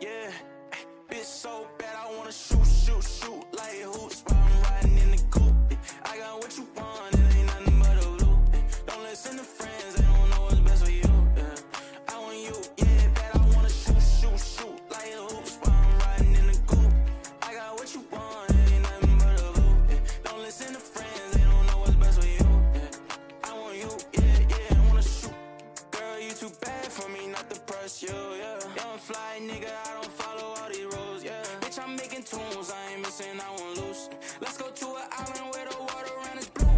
yeah. Bitch so bad, I wanna shoot like hoops while I'm riding in the coupe. I got what you want, it ain't nothing but a loop. Don't listen to friends, they don't know what's best for you. I want you, yeah, bad. I wanna shoot like hoops while I'm riding in the coupe. I got what you want, it ain't nothing but a loop. Don't listen to friends, they don't know what's best for you. I want you, yeah, I wanna shoot. Girl, you too bad for me not to press you, yeah. Young fly nigga, I don't follow all these rules, yeah. Bitch, I'm making tunes, I ain't missing, I won't lose. Let's go to an island where the water around is blue.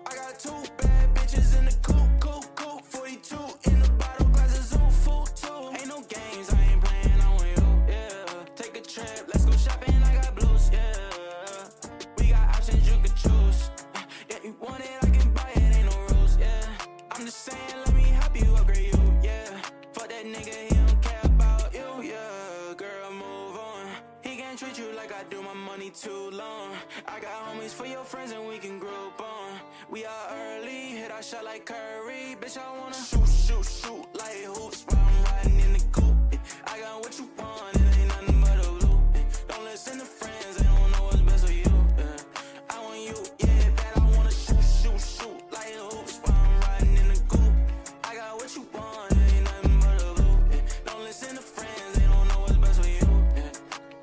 I got two bad bitches in the coupe. 42 in the bottle, glasses on full too. Ain't no games, I ain't playing, I want you, yeah. Take a trip, let's go shopping, I got blues, yeah. We got options, you can choose. Yeah, you want it, I can buy it, ain't no rules, yeah. I'm just saying, let me help you upgrade you, yeah. Fuck that nigga, he don't care about you, yeah. Girl, move on. He can't treat you like I do, my money too long. I got homies for your friends and we can group on. We are early, hit our shot like Curry. Bitch, I wanna shoot like hoops while I'm riding in the coupe. I got what you want, it ain't nothing but a loop. Don't listen to friends, they don't know what's best for you. I want you, yeah, bad. I wanna shoot like hoops while I'm riding in the coupe. I got what you want, it ain't nothing but a loop. Don't listen to friends, they don't know what's best for you.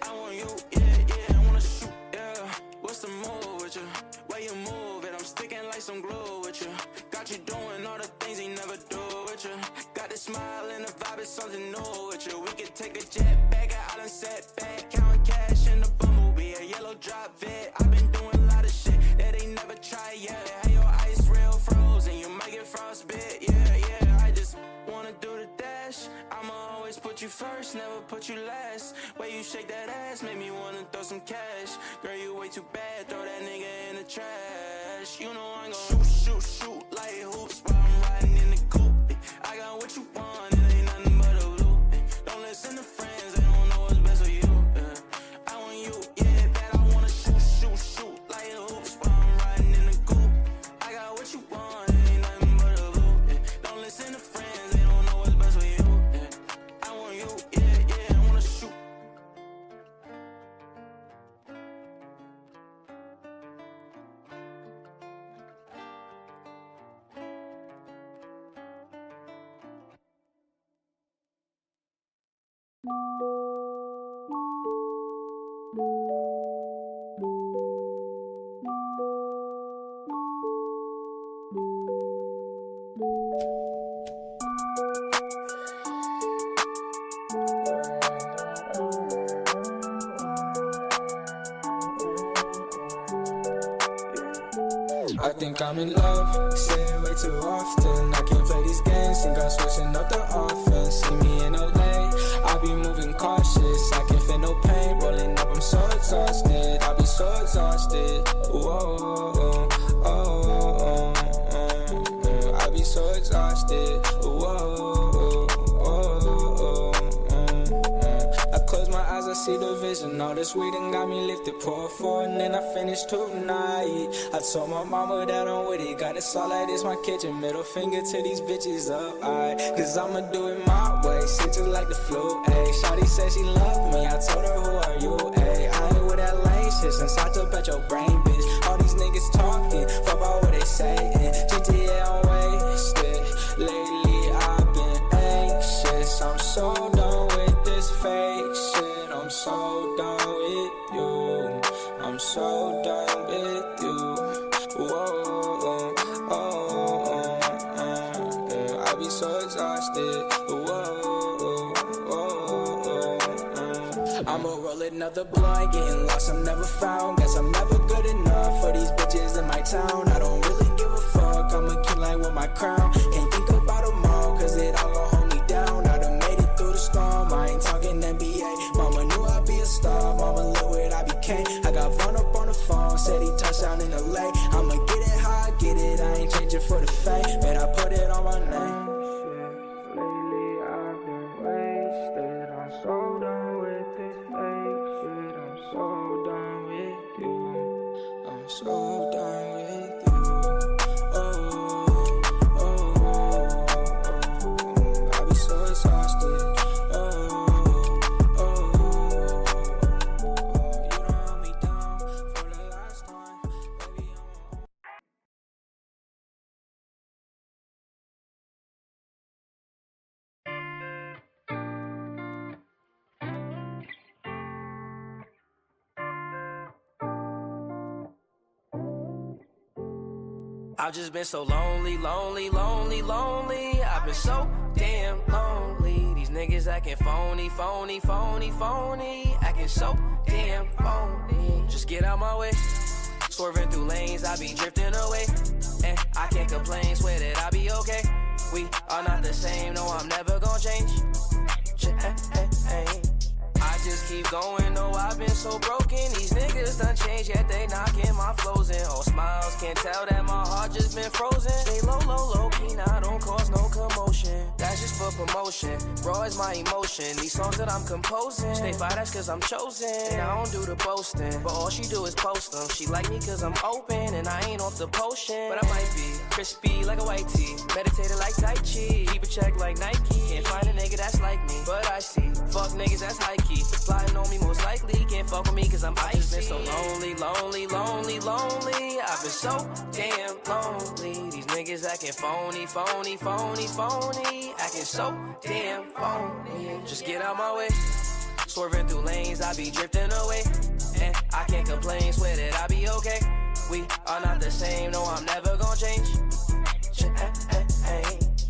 I want you, yeah, I wanna shoot, yeah. What's the move with you? Where you move it? I'm sticking like some glue with you. Got you doing all the things he never do with you. Got the smile and the vibe is something new with you. We could take a jet back, I done set back, counting cash in the bumblebee, a yellow drop vet. I've been doing a lot of shit that they never tried yet. Have your ice real frozen, you might get frostbit, yeah. I just wanna do the dash. I'ma always put you first, never put you last. Way you shake that ass make me wanna throw some cash. Girl, you way too bad, throw that nigga in the trash. You know I'm gon' shoot like hoops while I'm riding in the coupe. I got what you want, it ain't nothing but a loop. Don't listen to friends, they don't know what's best for you. I want you, yeah, bad. I wanna shoot like hoops while I'm riding in the coupe. I got what you want, it ain't nothing but a loop. Don't listen to friends, they don't know what's best for you. I want you, yeah, I wanna shoot. I think I'm in love, say it way too often. I can't play these games, think I'm switching up the offense. See me in LA, I be moving cautious. I can't feel no pain, rolling up, I'm so exhausted. I be so exhausted, whoa, I be so exhausted, whoa. I close my eyes, I see the vision. All this weed and got me lifted, pour four, and then I finished tonight. I told my mama that I'm with it, got it solid, it's my kitchen. Middle finger to these bitches up, cause I'ma do it my way, shit just like the flu, ayy. Shawty said she loved me, I told her who are you, ayy. I ain't with that lame shit, since I took at your brain, bitch. All these niggas talking, fuck about what they saying. GTA, I'm wasted, lately I've been anxious. I'm so done with this fake shit, I'm so done with you, I'm so done with you, whoa, I be so exhausted, I'ma roll another blunt, getting lost, I'm never found. Guess I'm never good enough for these bitches in my town. I don't really give a fuck, I'm a king like with my crown. Can't think about them all, cause it all gon' hold me down. I done made it through the storm, I ain't talking NBA. Mama knew I'd be a star, mama look what I became. I got Vaughn up on the phone, said he touchdown in LA. I'ma get it how I get it, I ain't changing for the fame. Man, I put it on my name. Lately I've been wasted, I'm so done with this fake shit. I'm so done with you, I'm so done with you. I be so exhausted. I've just been so lonely, lonely, lonely, lonely. I've been so damn lonely. These niggas acting phony, phony, phony, phony. Acting so damn phony. Just get out my way. Swerving through lanes, I be drifting away. And I can't complain, swear that I be okay. We are not the same, no, I'm never gonna change. I just keep going, no, I've been so broken. These niggas done changed, yet they knocking my flows in. All smiles, can't tell that my heart just been frozen. Stay low, low, low key, now don't cause no commotion. That's just for promotion, raw is my emotion. These songs that I'm composing, stay fire, that's cause I'm chosen. And I don't do the boasting, but all she do is post them. She like me cause I'm open, and I ain't off the potion. But I might be crispy like a white tee, meditated like Tai Chi, keep a check like Nike. Can't find a nigga that's like me, but I see fuck niggas that's high key. Plotting on me most likely, can't fuck with me cause I'm icy. I've just been so lonely, lonely, lonely, lonely. I've been so damn lonely. These niggas acting phony, phony, phony, phony. Acting so damn phony. Just get out my way. Swerving through lanes, I be drifting away. And I can't complain, swear that I be okay. We are not the same, no, I'm never gonna change.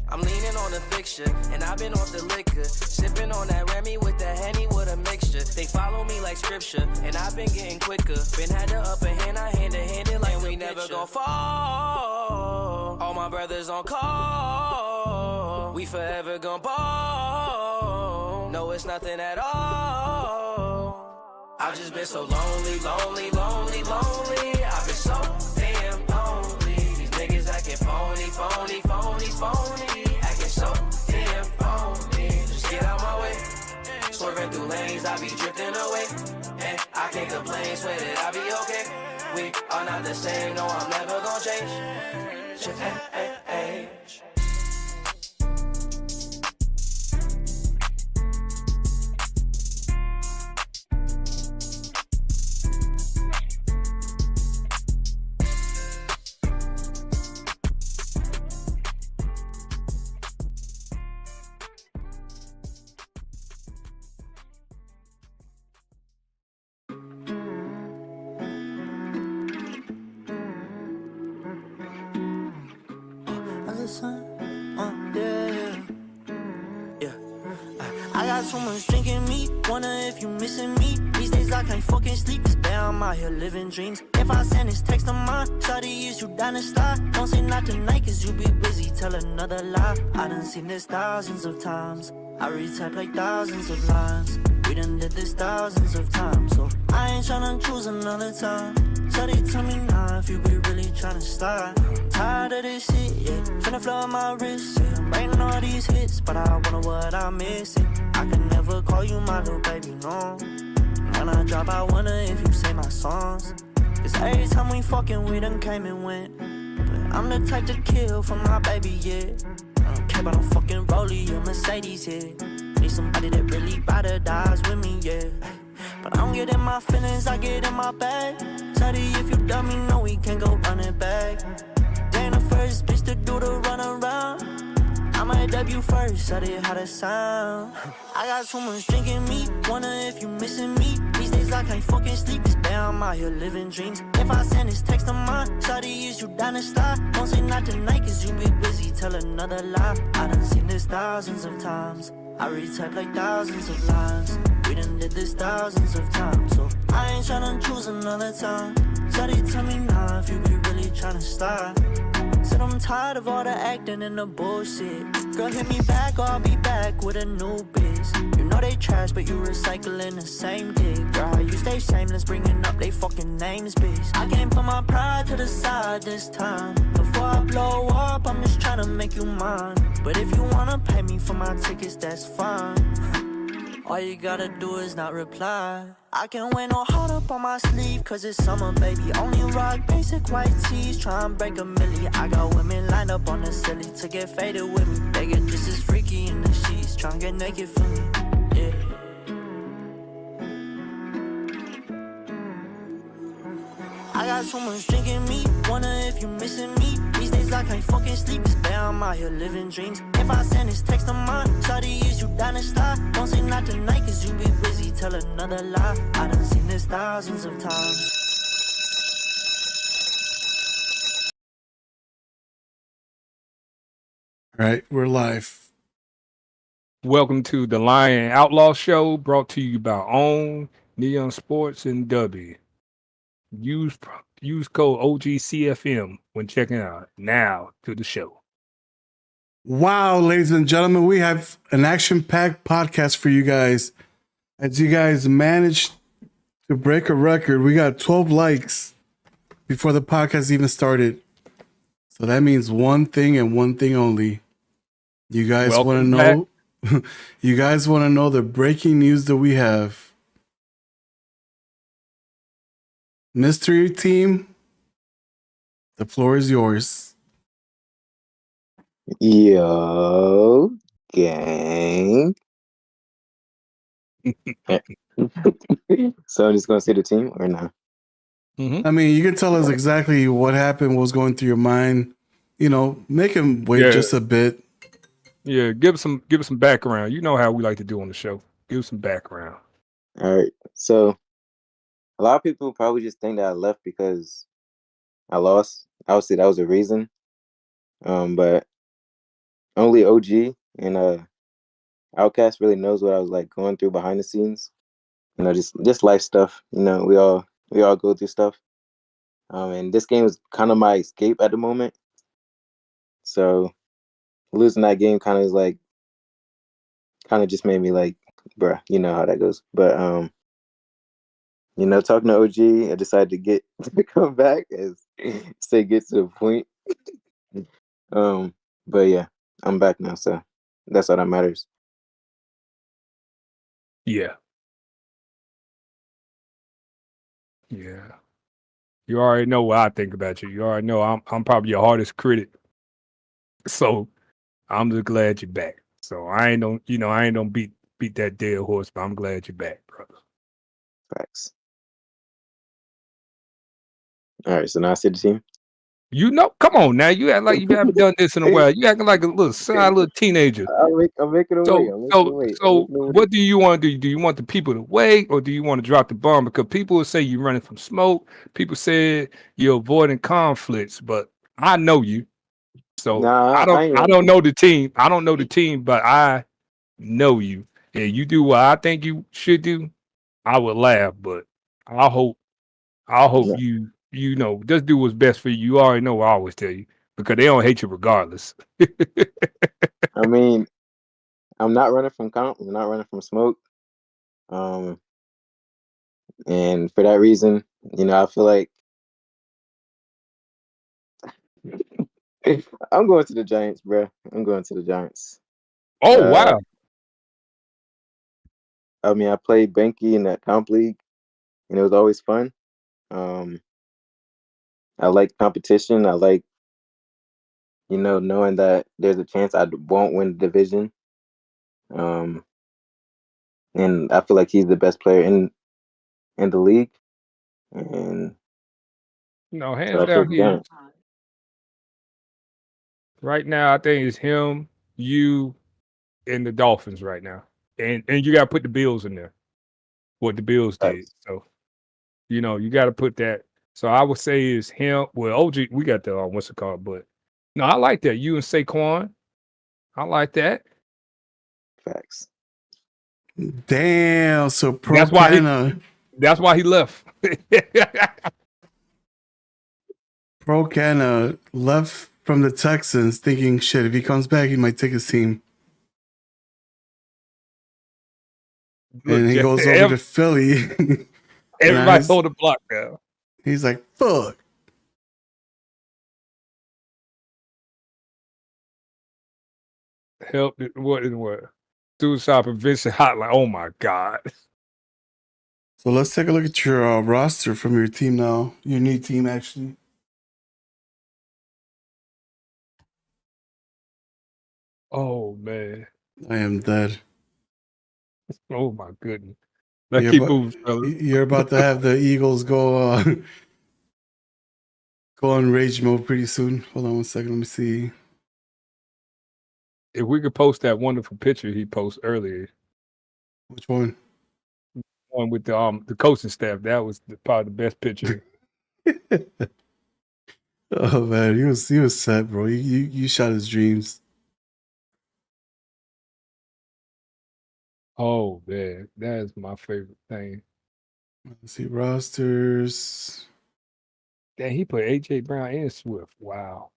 I'm leaning on the fixture, and I've been off the liquor. Sipping on that Remy with the Henny with a mixture. They follow me like scripture, and I've been getting quicker. Been had the upper hand, I hand-to-hand it like we never gon' fall. All my brothers on call. We forever gon' ball. No, it's nothing at all. I've just been so lonely, lonely, lonely, lonely. I've been so damn lonely. These niggas acting phony, phony, phony, phony. Acting so damn phony. Just get out my way. Swerving through lanes, I be drifting away. And I can't complain, swear that I be okay. We are not the same, no, I'm never gonna change. I got so much drinking me, wonder if you missing me. These days I can't fucking sleep, cause babe, I'm out here living dreams. If I send this text of mine, shawty, is you down to slide? Don't say not tonight, cause you be busy, tell another lie. I done seen this thousands of times, I retype like thousands of lines. We done did this thousands of times, so I ain't tryna choose another time. Shawty, tell me now if you be really tryna slide. Tired of this shit, yeah, finna flood my wrist, yeah. I'm writing all these hits, but I wonder what I'm missing. I can never call you my little baby, no. When I drop, I wonder if you say my songs. Cause every time we fucking, we done came and went. But I'm the type to kill for my baby, yeah. I don't care about no fucking Rollie or Mercedes, yeah. Need somebody that really ride or dies with me, yeah. But I don't get in my feelings, I get in my bag. Shawty, if you dumb me, no, we can't go run it back. They ain't the first bitch to do the run around. I might debut first, shawty, how that sound. I got so much drinking me, wonder if you missing me. These days I can't fucking sleep, cause babe, I'm out here living dreams. If I send this text of mine, shawty, is you down to slide? Don't say not tonight, cause you be busy, tell another lie. I done seen this thousands of times, I retype like thousands of lines. We done did this thousands of times, so I ain't tryna choose another time. Shawty, tell me now if you be really tryna slide. Said I'm tired of all the acting and the bullshit. Girl, hit me back or I'll be back with a new biz. You know they trash, but you recycling the same dick. Girl, you stay shameless, bringing up they fucking names, bitch. I can't put my pride to the side this time. Before I blow up, I'm just tryna make you mine. But if you wanna pay me for my tickets, that's fine. All you gotta do is not reply. I can't wear no heart up on my sleeve, cause it's summer, baby. Only rock basic white tees, try and break a milli. I got women lined up on the silly to get faded with me. They get just as freaky in the sheets, try and get naked for me, yeah. I got so much drinking me, wonder if you missing me. These days I can't fucking sleep, cause babe, I'm out here living dreams. If I send this text of mine, shawty, is you down to slide? Don't say not tonight, cause you be busy, tell another lie. I done seen this thousands of times. All right, we're live. Welcome to the Dalion Outlawz show, brought to you by OWN, Neon Sports, and W. Use code OGCFM when checking out. Now to the show. Wow, ladies and gentlemen, we have an action-packed podcast for you guys. As you guys managed to break a record, we got 12 likes before the podcast even started. So that means one thing and one thing only. You guys want to know? You guys want to know the breaking news that we have? Mystery team, the floor is yours. Yo, gang. So I'm just gonna say the team or not? I mean, you can tell us exactly what happened, what was going through your mind. You know, make him wait just a bit. Yeah, give us some background. You know how we like to do on the show. Give us some background. All right. So a lot of people probably just think that I left because I lost. Obviously, that was a reason. But only OG and Outcast really knows what I was like going through behind the scenes. You know, just life stuff. You know, we all go through stuff. And this game was kind of my escape at the moment. So losing that game kind of just made me like, bruh, you know how that goes. But you know, talking to OG, I decided to come back as say get to the point. But yeah, I'm back now, so that's all that matters. Yeah. Yeah. You already know what I think about you. You already know I'm probably your hardest critic. So I'm just glad you're back. So I ain't don't beat that dead horse, but I'm glad you're back, brother. Facts. All right, so now I see the team. You know, come on now. You act like you haven't done this in a while. You acting like a little teenager. I'm making a wait. So what do you want to do? Do you want the people to wait, or do you want to drop the bomb? Because people will say you're running from smoke. People say you're avoiding conflicts, but I know you. So I don't know the team. I don't know the team, but I know you. And you do what I think you should do, I would laugh, but I hope you know, just do what's best for you. You already know what I always tell you, because they don't hate you regardless. I mean, I'm not running from comp. I'm not running from smoke. And for that reason, you know, I feel like I'm going to the Giants, bro. I'm going to the Giants. Oh, wow. I mean, I played Banky in that comp league, and it was always fun. I like competition. I like, you know, knowing that there's a chance I won't win the division. And I feel like he's the best player in the league. And no, hands down here. Right now, I think it's him, you, and the Dolphins right now. And you gotta put the Bills in there. What the Bills did. So, you know, you gotta put that. So I would say it's him. Well, OG, we got the what's it called? But no, I like that. You and Saquon. I like that. Facts. Damn. So that's why he left. Pro Canna left from the Texans thinking, shit, if he comes back, he might take his team. And he goes over to Philly. Everybody hold the block down. He's like, fuck. Help it. What? Suicide prevention hotline. Oh my God. So let's take a look at your roster from your team now. Your new team, actually. Oh man. I am dead. Oh my goodness. Let's keep moving, fellas. You're about to have the Eagles go on rage mode pretty soon. Hold on one second. Let me see. If we could post that wonderful picture he posted earlier. Which one? One with the coaching staff. That was probably the best picture. Oh man, he was set, bro. You shot his dreams. Oh man, that is my favorite thing. Let's see rosters. Damn, he put AJ Brown and Swift. Wow.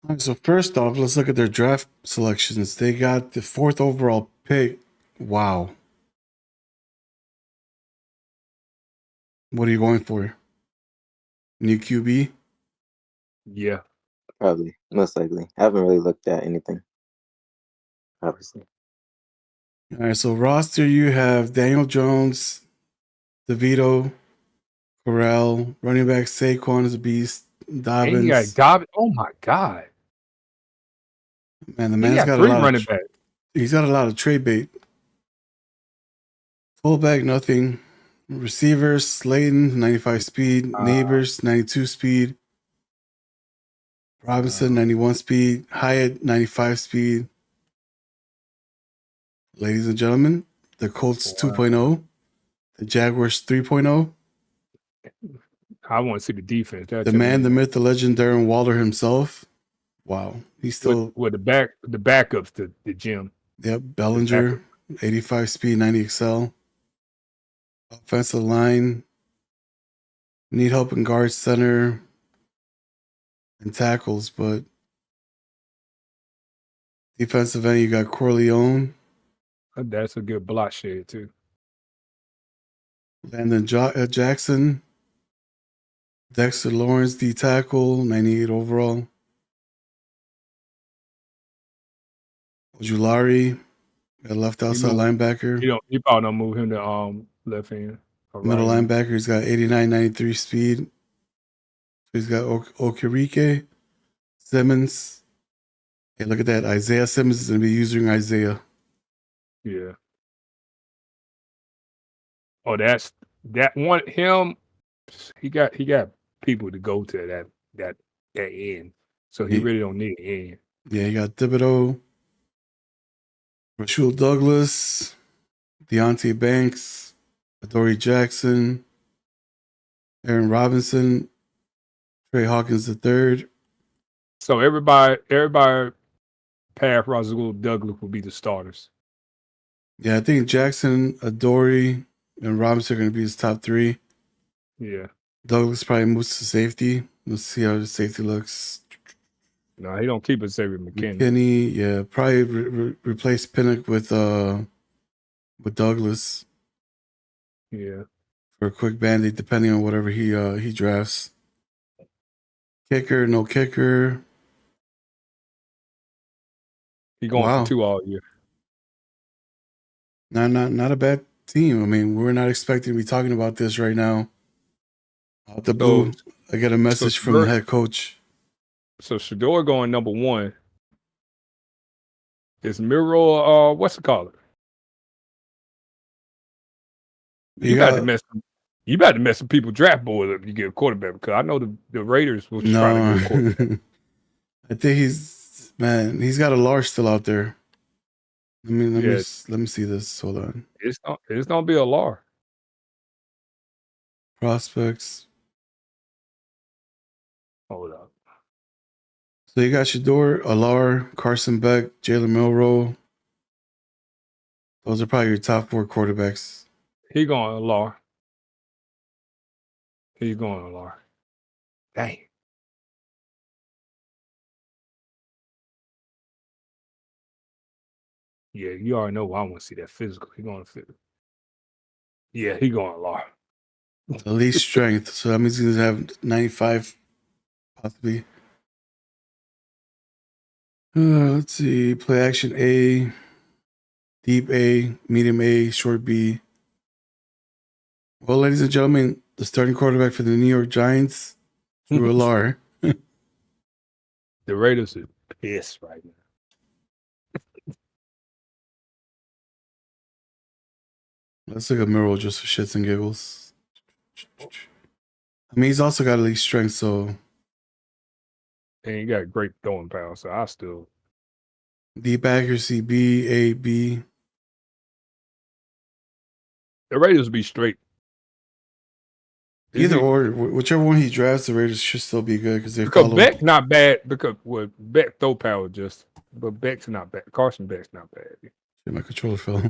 All right, so first off, let's look at their draft selections. They got the 4th overall pick. Wow. What are you going for? New QB? Yeah. Probably, most likely. I haven't really looked at anything. Obviously. All right, so roster, you have Daniel Jones, DeVito, Corral, running back Saquon is a beast, And he Dobbins. got Dobbins. Oh my God. Man, the He man's got got a 3 lot running of backs. he's got a lot of trade bait. Fullback, nothing. Receivers, Slayton, 95 speed, Neighbors, 92 speed, Robinson, 91 speed, Hyatt, 95 speed. Ladies and gentlemen, the Colts 2.0, the Jaguars 3.0. I want to see the defense. The man, the myth, the legend, Darren Waller himself. Wow. He's still with the backups to the gym. Yep, Bellinger, 85 speed, 90 XL. Offensive line. Need help in guard, center, and tackles, but defensive end, you got Corleone. That's a good block shade too. Landon Jackson. Dexter Lawrence, D tackle, 98 overall. Ojulari, a left outside linebacker. You probably don't move him to left hand. Middle linebacker, he's got 89, 93 speed. So he's got Okereke, Simmons. Hey, look at that. Isaiah Simmons is going to be using Isaiah. Yeah. Oh, that one him. He got people to go to that end, so he really don't need an end. Yeah, you got Thibodeau, Rashul Douglas, Deontay Banks, Adoree Jackson, Aaron Robinson, Trey Hawkins III. So everybody, path Rashul Douglas will be the starters. Yeah, I think Jackson, Adoree, and Robinson are going to be his top 3. Yeah. Douglas probably moves to safety. Let's see how the safety looks. No, he don't keep it safe with McKinney. McKinney, yeah, probably replace Pinnock with Douglas. Yeah. For a quick band-aid, depending on whatever he drafts. Kicker, no kicker. He going for 2 all year. Not a bad team. I mean, we're not expecting to be talking about this right now. Out the blue, I get a message from the head coach. So Shador going number 1. Is Miro what's it called? You got to mess some people draft boards up. You get a quarterback because I know the Raiders will try to get a quarterback. I think he's got a Lars still out there. Let me see this. Hold on. It's gonna be a Lar. Prospects. Hold up. So you got Shador, Alar, Carson Beck, Jalen Milroe. Those are probably your top 4 quarterbacks. He going to Lar. He's going to Lar. Dang. Yeah, you already know I want to see that physical. He going to fit. Yeah, he going to Lar. Elite strength. So that means he's going to have 95 possibly. Let's see. Play action A, deep A, medium A, short B. Well, ladies and gentlemen, the starting quarterback for the New York Giants, Drew Alar. The Raiders are pissed right now. Let's look at Miro just for shits and giggles. I mean, he's also got elite strength, so. And he got great throwing power, so I still. Deep accuracy, B, A, B. The Raiders will be straight. Either or, whichever one he drafts, the Raiders should still be good because Beck not bad because Beck throw power just. but Beck's not bad. Carson Beck's not bad. My controller fell.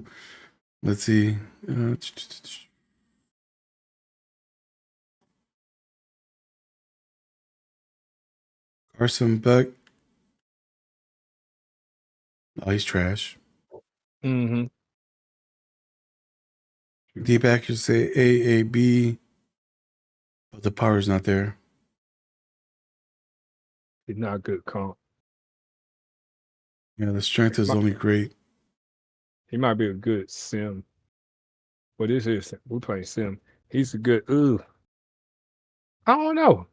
Let's see. Carson Beck. Oh, he's trash. Mm-hmm. Deep accuracy, AAB, but the power's not there. He's not a good comp. Yeah, the strength is only great. He might be a good sim. But this is we're playing sim. He's a good I don't know.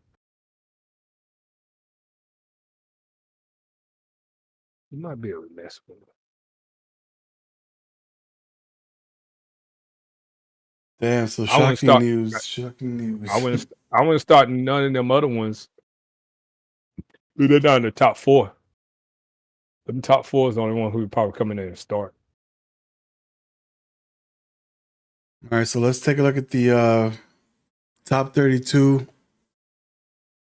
You might be able to mess with him. Damn, so shocking news. Shocking news. I wouldn't start none of them other ones. They're not in the top 4. The top 4 is the only one who would probably come in there and start. All right, so let's take a look at the top 32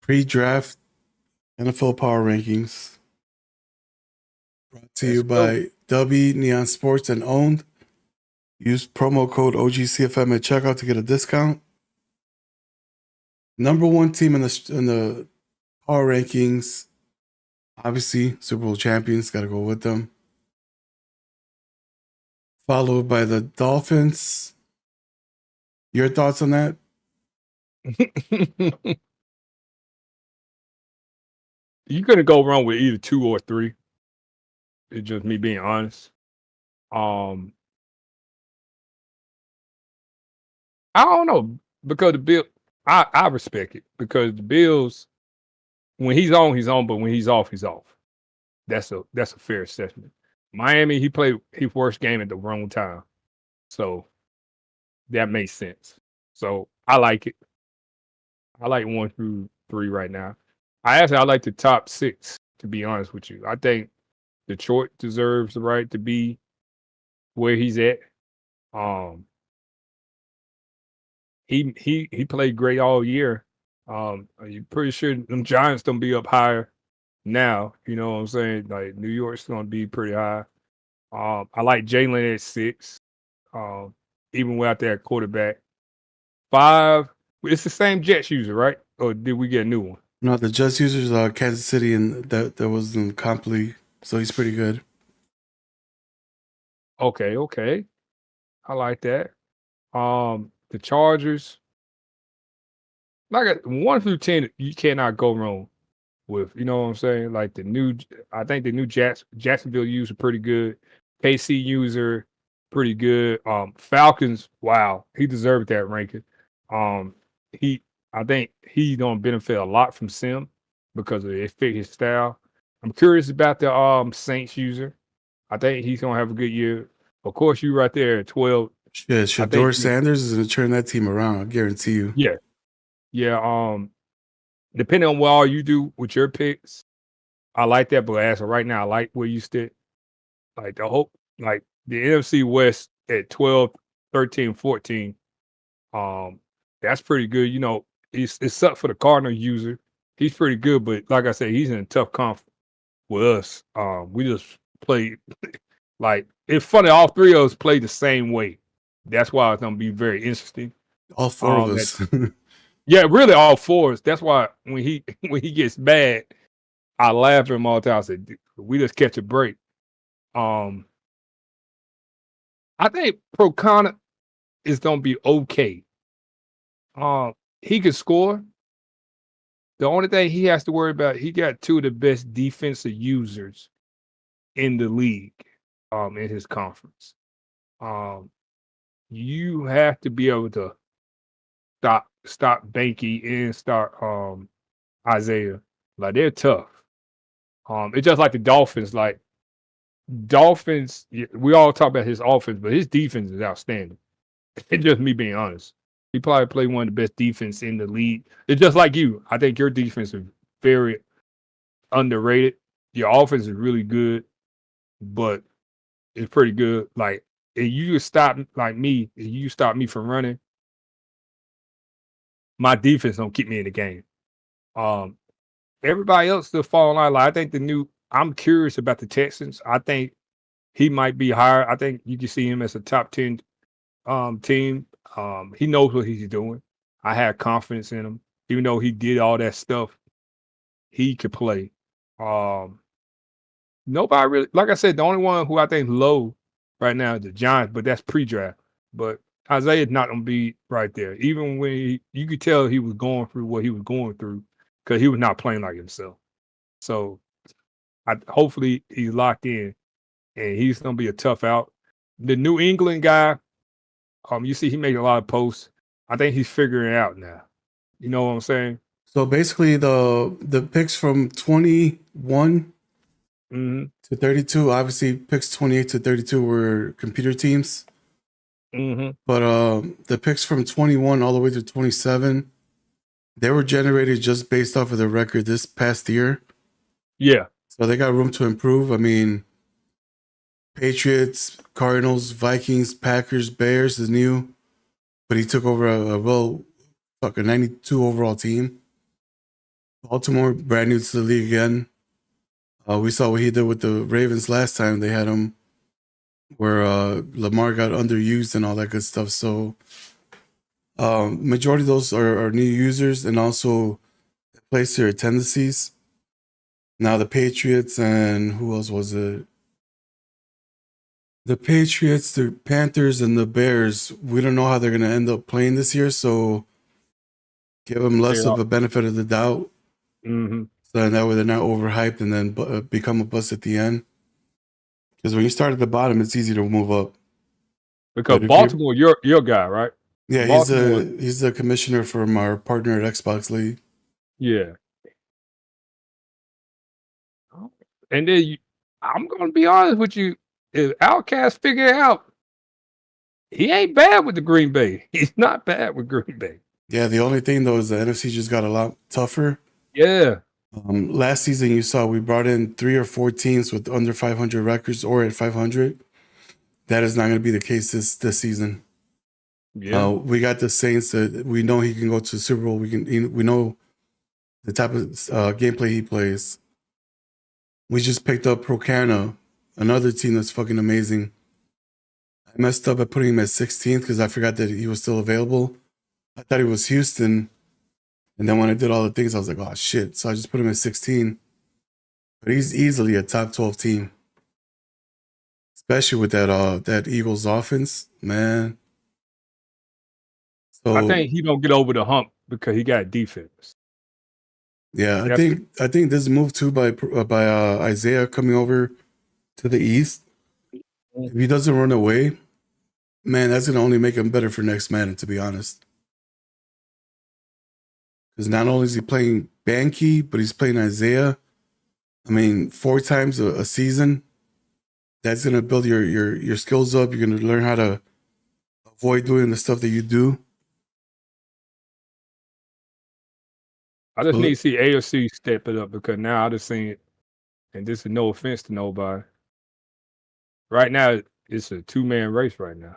pre-draft NFL Power Rankings. Brought to you by W Neon Sports and owned. Use promo code OGCFM at checkout to get a discount. Number 1 team in the Power Rankings, obviously Super Bowl champions, got to go with them. Followed by the Dolphins. Your thoughts on that? You couldn't go wrong with either 2 or 3. It's just me being honest. I don't know, because the Bill, I respect it, because the Bills, when he's on, but when he's off, he's off. That's a fair assessment. Miami, he played his worst game at the wrong time, so that makes sense. So I like it. I like 1 through 3 right now. I like the top 6, to be honest with you. I think Detroit deserves the right to be where he's at. He played great all year. You're pretty sure them Giants don't be up higher now. You know what I'm saying? Like New York's gonna be pretty high. I like Jalen at 6. Even without that quarterback. 5, it's the same Jets user, right? Or did we get a new one? No, the Jets users are Kansas City, and that was in comp league, so he's pretty good. Okay. I like that. The Chargers, like 1 through 10, you cannot go wrong with. You know what I'm saying? Like I think the new Jacksonville user pretty good. KC user pretty good. Falcons, wow, he deserved that ranking. I think he's gonna benefit a lot from Sim because it fit his style. I'm curious about the Saints user. I think he's gonna have a good year. Of course, you right there at 12. Yeah, Shador Sanders is going to turn that team around. I guarantee you. Yeah. Depending on what all you do with your picks, I like that. But as of right now, I like where you stick. Like the NFC West at 12, 13, 14. That's pretty good. You know, it's up for the Cardinal user. He's pretty good, but like I said, he's in a tough conference with us. We just played like it's funny. All 3 of us played the same way. That's why it's gonna be very interesting. All 4 of us. Yeah, really all 4s. That's why when he gets bad, I laugh at him all the time. I said, we just catch a break. I think Pro Connor is gonna be okay. He can score. The only thing he has to worry about, he got 2 of the best defensive users in the league, in his conference. You have to be able to stop Banky and start Isaiah. Like they're tough. It's just like the Dolphins. Like Dolphins, we all talk about his offense, but his defense is outstanding. It's just me being honest. He probably played one of the best defense in the league. It's just like you. I think your defense is very underrated. Your offense is really good, but it's pretty good. Like if you just stop like me, if you stop me from running, my defense don't keep me in the game. Everybody else still falling out. Like I think the new I'm curious about the Texans. I think he might be higher. I think you can see him as a top 10 team. He knows what he's doing. I had confidence in him. Even though he did all that stuff, he could play. Nobody really, like I said, the only one who I think low right now is the Giants, but that's pre-draft. But Isaiah's not gonna be right there. Even when you could tell he was going through what he was going through because he was not playing like himself. So hopefully he's locked in and he's gonna be a tough out. The New England guy, you see he made a lot of posts. I think he's figuring it out now. You know what I'm saying? So basically, the picks from 21 to 32, obviously picks 28 to 32 were computer teams. But the picks from 21 all the way to 27, they were generated just based off of the record this past year. Yeah. So they got room to improve. I mean, Patriots, Cardinals, Vikings, Packers, Bears is new, but he took over a 92 overall team. Baltimore, brand new to the league again. We saw what he did with the Ravens last time. They had him where Lamar got underused and all that good stuff. So majority of those are new users and also place their tendencies. Now the Patriots and who else was it? The Patriots, the Panthers, and the Bears, we don't know how they're going to end up playing this year, so give them less of a benefit of the doubt. So that way they're not overhyped and then become a bust at the end. Because when you start at the bottom, it's easy to move up. Because Baltimore, your guy, right? Yeah, he's the commissioner from our partner at Xbox League. Yeah. And then I'm going to be honest with you. If Outcast figure it out, he ain't bad with the Green Bay. He's not bad with Green Bay. Yeah, the only thing, though, is the NFC just got a lot tougher. Yeah. Last season, you saw we brought in 3 or 4 teams with under 500 records or at 500. That is not going to be the case this season. Yeah. We got the Saints that we know he can go to the Super Bowl. We know the type of gameplay he plays. We just picked up Procana, another team that's fucking amazing. I messed up by putting him at 16th because I forgot that he was still available. I thought he was Houston. And then when I did all the things, I was like, oh, shit. So I just put him at 16. But he's easily a top 12 team. Especially with that Eagles offense, man. So I think he don't get over the hump because he got defense. Yeah, I think this move too by Isaiah coming over to the East. If he doesn't run away, man, that's gonna only make him better for next man, to be honest. Because not only is he playing Banky, but he's playing Isaiah. I mean, 4 times a season. That's gonna build your skills up. You're gonna learn how to avoid doing the stuff that you do. I just need to see AFC step it up because now I just seen it, and this is no offense to nobody. Right now, it's a 2-man race right now.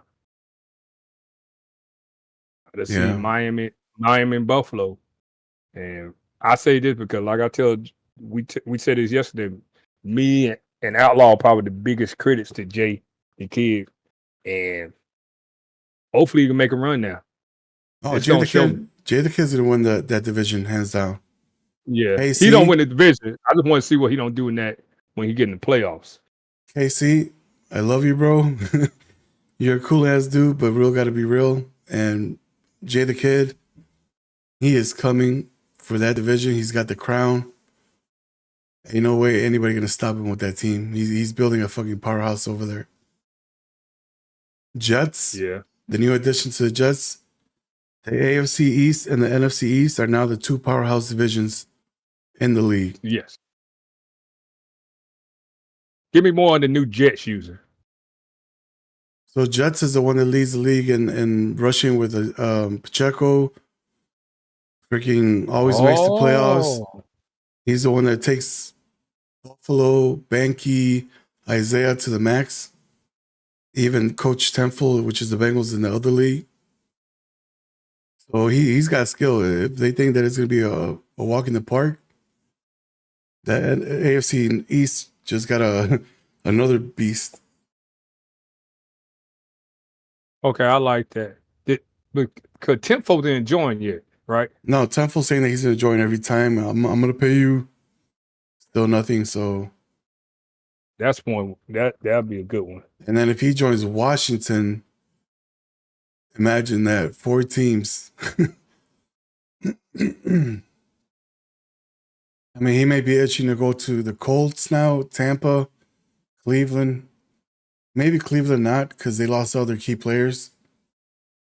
I just see Miami and Buffalo. And I say this because, like I tell, we said this yesterday. Me and Outlaw probably the biggest critics to Jay the Kid, and hopefully you can make a run now. Oh, Jay the Kid's gonna win that division hands down. Yeah, KC, he don't win the division. I just want to see what he don't do in that when he get in the playoffs. KC, I love you, bro. You're a cool ass dude, but real got to be real. And Jay the Kid, he is coming for that division. He's got the crown. Ain't no way anybody gonna stop him with that team. He's building a fucking powerhouse over there. Jets, yeah, the new addition to the Jets. The AFC East and the NFC East are now the 2 powerhouse divisions in the league. Yes. Give me more on the new Jets user. So Jets is the one that leads the league in rushing with Pacheco. Freaking always makes the playoffs. He's the one that takes Buffalo, Banky, Isaiah to the max. Even Coach Temple, which is the Bengals in the other league. So he's got skill. If they think that it's going to be a walk in the park, That AFC East just got another beast. Okay, I like that. Because Tenfold didn't join yet, right? No, Temple saying that he's gonna join every time. I'm gonna pay you. Still nothing. So That's one that'd be a good one. and then if he joins Washington, imagine that 4 teams. I mean, he may be itching to go to the Colts now, Tampa, Cleveland. Maybe Cleveland not because they lost all their key players.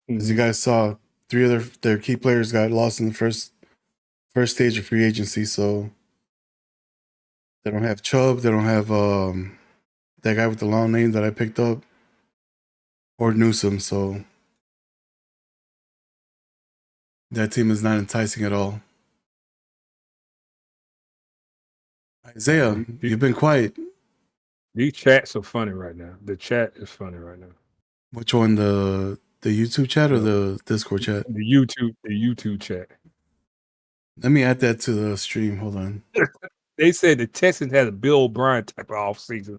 As you guys saw, 3 of their key players got lost in the first stage of free agency. So they don't have Chubb. They don't have that guy with the long name that I picked up, or Newsom. So that team is not enticing at all. Isaiah, you've been quiet. These chats are funny right now. The chat is funny right now. Which one, the YouTube chat or the Discord chat? The YouTube chat. Let me add that to the stream. Hold on. They said the Texans had a Bill O'Brien type of offseason.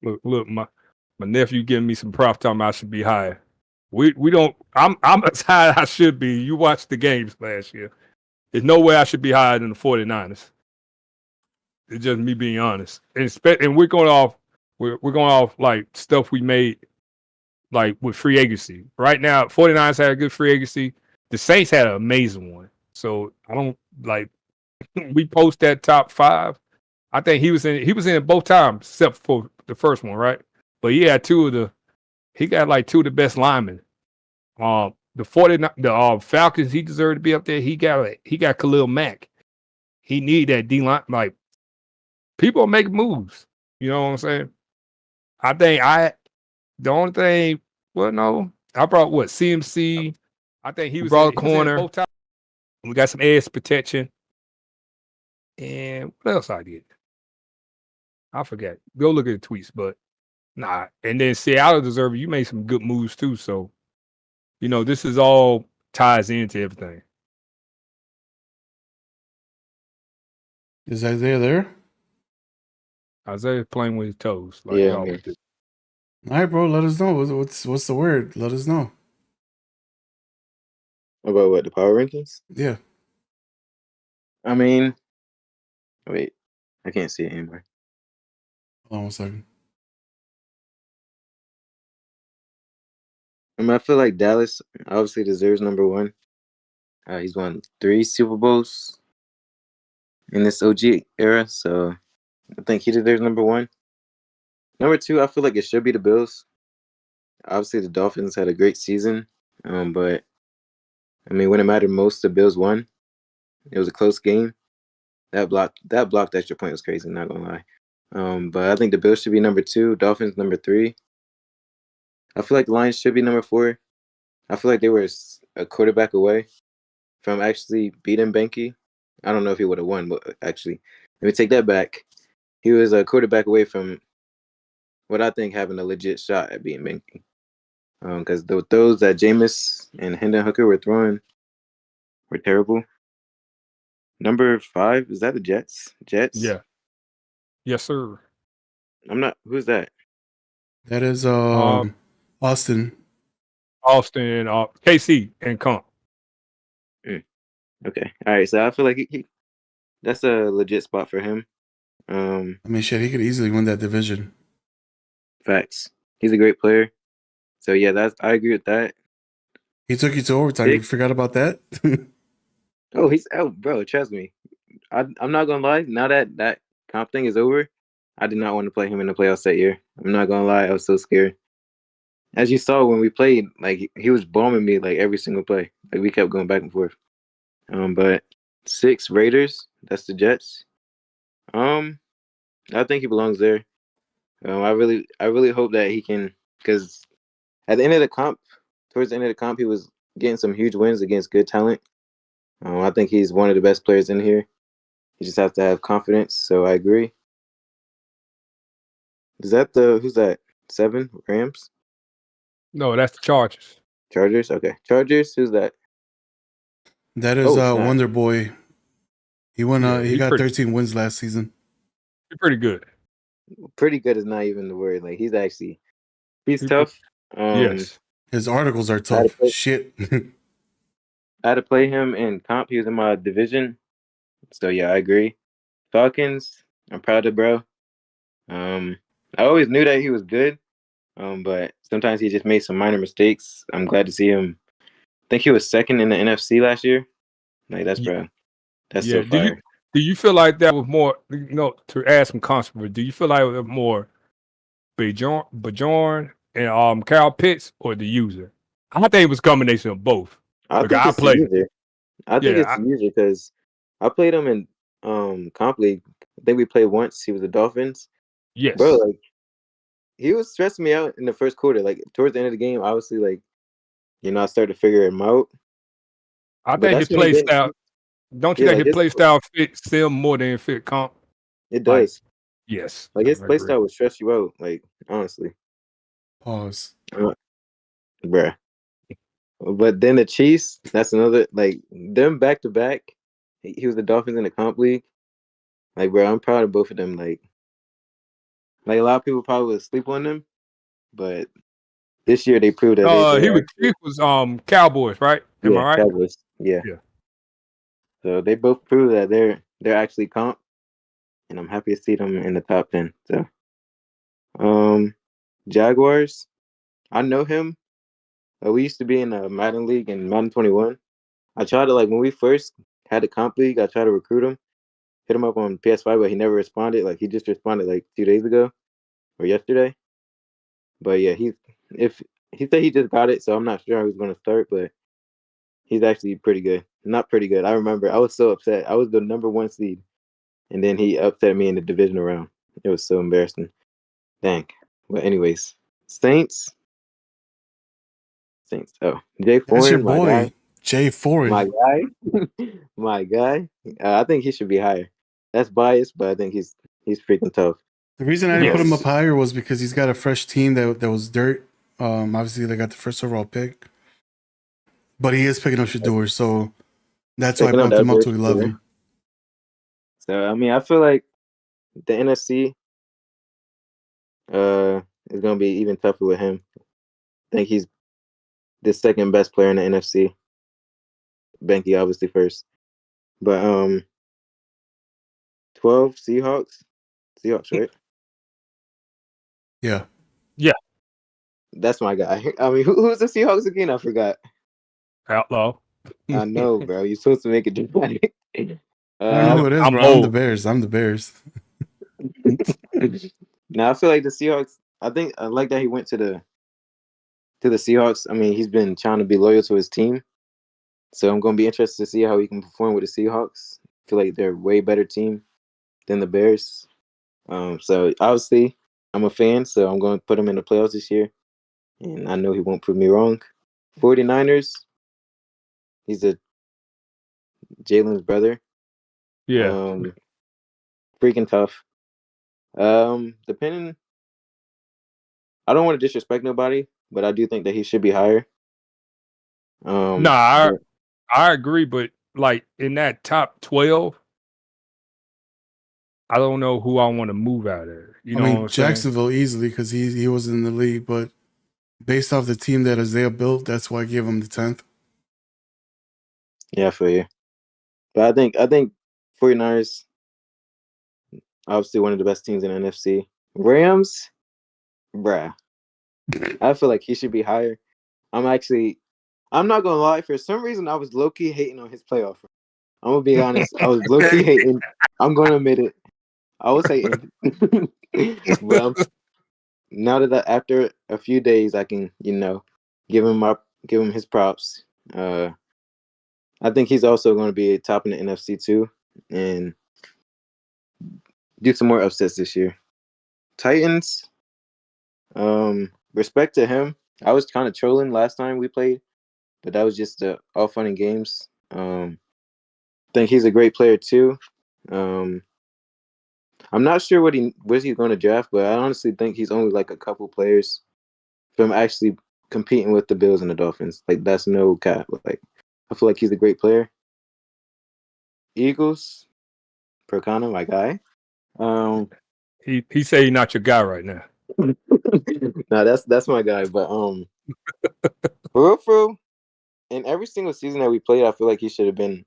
Look, my nephew giving me some props talking about I should be higher. We don't. I'm as high as I should be. You watched the games last year. There's no way I should be higher than the 49ers. It's just me being honest. And we're going off. We're going off like stuff we made like with free agency. Right now, 49ers had a good free agency. The Saints had an amazing one. So I don't like. We post that top 5. I think he was in it both times except for the first one, right? But he had he got like 2 of the best linemen. The Falcons, he deserved to be up there. He got Khalil Mack. He need that D line. Like people make moves. You know what I'm saying? I think the only thing. Well, no, I brought CMC. I think he brought a corner. Both times. We got some edge protection. And what else I did? I forget. Go look at the tweets, but nah. And then Seattle deserve it. You made some good moves too. So, this is all ties into everything. Is Isaiah there? Isaiah's playing with his toes. Yeah. All right, bro. Let us know. What's the word? Let us know. About what, the power rankings? Yeah. I mean, wait, I can't see it anymore. Hold on 1 second. I feel like Dallas obviously deserves number 1. He's won 3 Super Bowls in this OG era, so I think he deserves number 1. Number 2, I feel like it should be the Bills. Obviously, the Dolphins had a great season, but when it mattered most, the Bills won. It was a close game. That blocked extra point was crazy. Not gonna lie. But I think the Bills should be number 2. Dolphins number 3. I feel like the Lions should be number 4. I feel like they were a quarterback away from actually beating Benke. I don't know if he would have won, but actually, let me take that back. He was a quarterback away from what I think having a legit shot at beating Benke. Because the throws that Jameis and Hendon Hooker were throwing were terrible. Number 5, is that the Jets? Jets? Yeah. Yes, sir. Who's that? That is Austin. Austin, KC, and Comp. Okay. All right. So I feel like that's a legit spot for him. Shit, he could easily win that division. Facts. He's a great player. So yeah, I agree with that. He took you to overtime. You forgot about that? Bro, trust me. I'm not gonna lie. Now that comp thing is over, I did not want to play him in the playoffs that year. I'm not gonna lie. I was so scared. As you saw when we played, like he was bombing me like every single play. Like we kept going back and forth. But 6 Raiders. That's the Jets. I think he belongs there. I really hope that he can, because at the end of the comp, towards the end of the comp, he was getting some huge wins against good talent. I think he's one of the best players in here. He just has to have confidence. So I agree. Is that who's that? 7 Rams? No, that's the Chargers. Chargers? Okay. Chargers, who's that? That is Wonder Boy. He won. Yeah, he got 13 wins last season. He's pretty good. Pretty good is not even the word. Like he's tough. Yes. His articles are tough. Shit. I had to play him in comp. He was in my division. So yeah, I agree. Falcons, I'm proud of bro. I always knew that he was good. But sometimes he just made some minor mistakes. I'm glad to see him. I think he was second in the NFC last year. Like that's bro. That's so fire. Do you feel like that was more, to add some controversy, do you feel like it was more Bjorn and Kyle Pitts or the user? I think it was a combination of both. I think it's the user. I think it's the user because I played him in comp league. I think we played once. He was the Dolphins. Yes. Bro, like he was stressing me out in the first quarter. Like towards the end of the game, obviously, like, I started to figure him out. I think his play style. Don't you think his play style fits him more than it fit comp? It does. Yes. Like his play style would stress you out. Like honestly. Pause. Bruh. But then the Chiefs, that's another, like, them back to back. He was the Dolphins in the comp league. Like, bro, I'm proud of both of them. Like a lot of people probably would sleep on them, but this year they proved that he was Cowboys, right? Am I right? Cowboys. Yeah. So they both proved that they're actually comp, and I'm happy to see them in the top 10. So, Jaguars, I know him. We used to be in a Madden league in Madden 21. I tried to, like, when we first had the comp league, I tried to recruit him, hit him up on PS5, but he never responded. Like, he just responded like 2 days ago or yesterday. But yeah, he said he just got it, so I'm not sure how he's going to start, but he's actually pretty good. Not pretty good. I remember I was so upset. I was the number 1 seed, and then he upset me in the divisional round. It was so embarrassing. Dang. But anyways, Saints. Oh, Jay Foreign. That's your boy, Jay Foreign. My guy. I think he should be higher. That's biased, but I think he's freaking tough. The reason I didn't put him up higher was because he's got a fresh team that was dirt. Obviously, they got the first overall pick, but he is picking up Shador, so that's why I bumped him up to 11. So I mean, I feel like the NFC is gonna be even tougher with him. I think he's the second best player in the NFC. Benke obviously first, but 12 Seahawks, right? Yeah. That's my guy. I mean, who's the Seahawks again? I forgot. Outlaw. I know, bro. You're supposed to make it dramatic. I know who it is, bro. I'm the Bears. Now I feel like the Seahawks. I think I like that he went to the Seahawks. I mean, he's been trying to be loyal to his team, so I'm gonna be interested to see how he can perform with the Seahawks. I feel like they're a way better team than the Bears. So obviously, I'm a fan, so I'm going to put him in the playoffs this year, and I know he won't prove me wrong. 49ers. He's Jalen's brother. Yeah. Freaking tough. Depending, I don't want to disrespect nobody, but I do think that he should be higher. I agree, but like in that top 12, I don't know who I want to move out of. I mean, Jacksonville easily because he was in the league, but based off the team that Isaiah built, that's why I gave him the 10th. Yeah, I feel you. But I think 49ers, obviously one of the best teams in the NFC. Rams, bruh. I feel like he should be higher. I'm not gonna lie, for some reason I was low-key hating on his playoff. I'm gonna be honest. I was low-key hating. I'm gonna admit it. I was hating. But now that after a few days I can, give him his props. I think he's also going to be top in the NFC too, and do some more upsets this year. Titans, respect to him. I was kind of trolling last time we played, but that was just all fun and games. I think he's a great player too. I'm not sure what he's going to draft, but I honestly think he's only like a couple players from actually competing with the Bills and the Dolphins. Like that's no cap. Like I feel like he's a great player. Eagles, Percana, my guy. He say he's not your guy right now. Nah, that's my guy. But for real, in every single season that we played, I feel like he should have been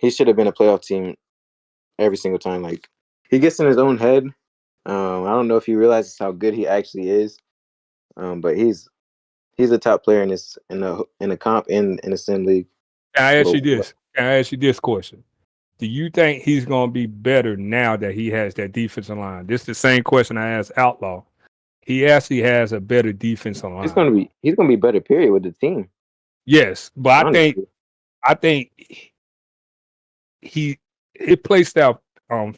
a playoff team every single time. Like he gets in his own head. I don't know if he realizes how good he actually is. But he's a top player in the comp and in the sim league. Can I ask you this question? Do you think he's going to be better now that he has that defensive line? This is the same question I asked Outlaw. He actually has a better defensive line. He's gonna be better. Period with the team. Yes, but Honestly. I think his play style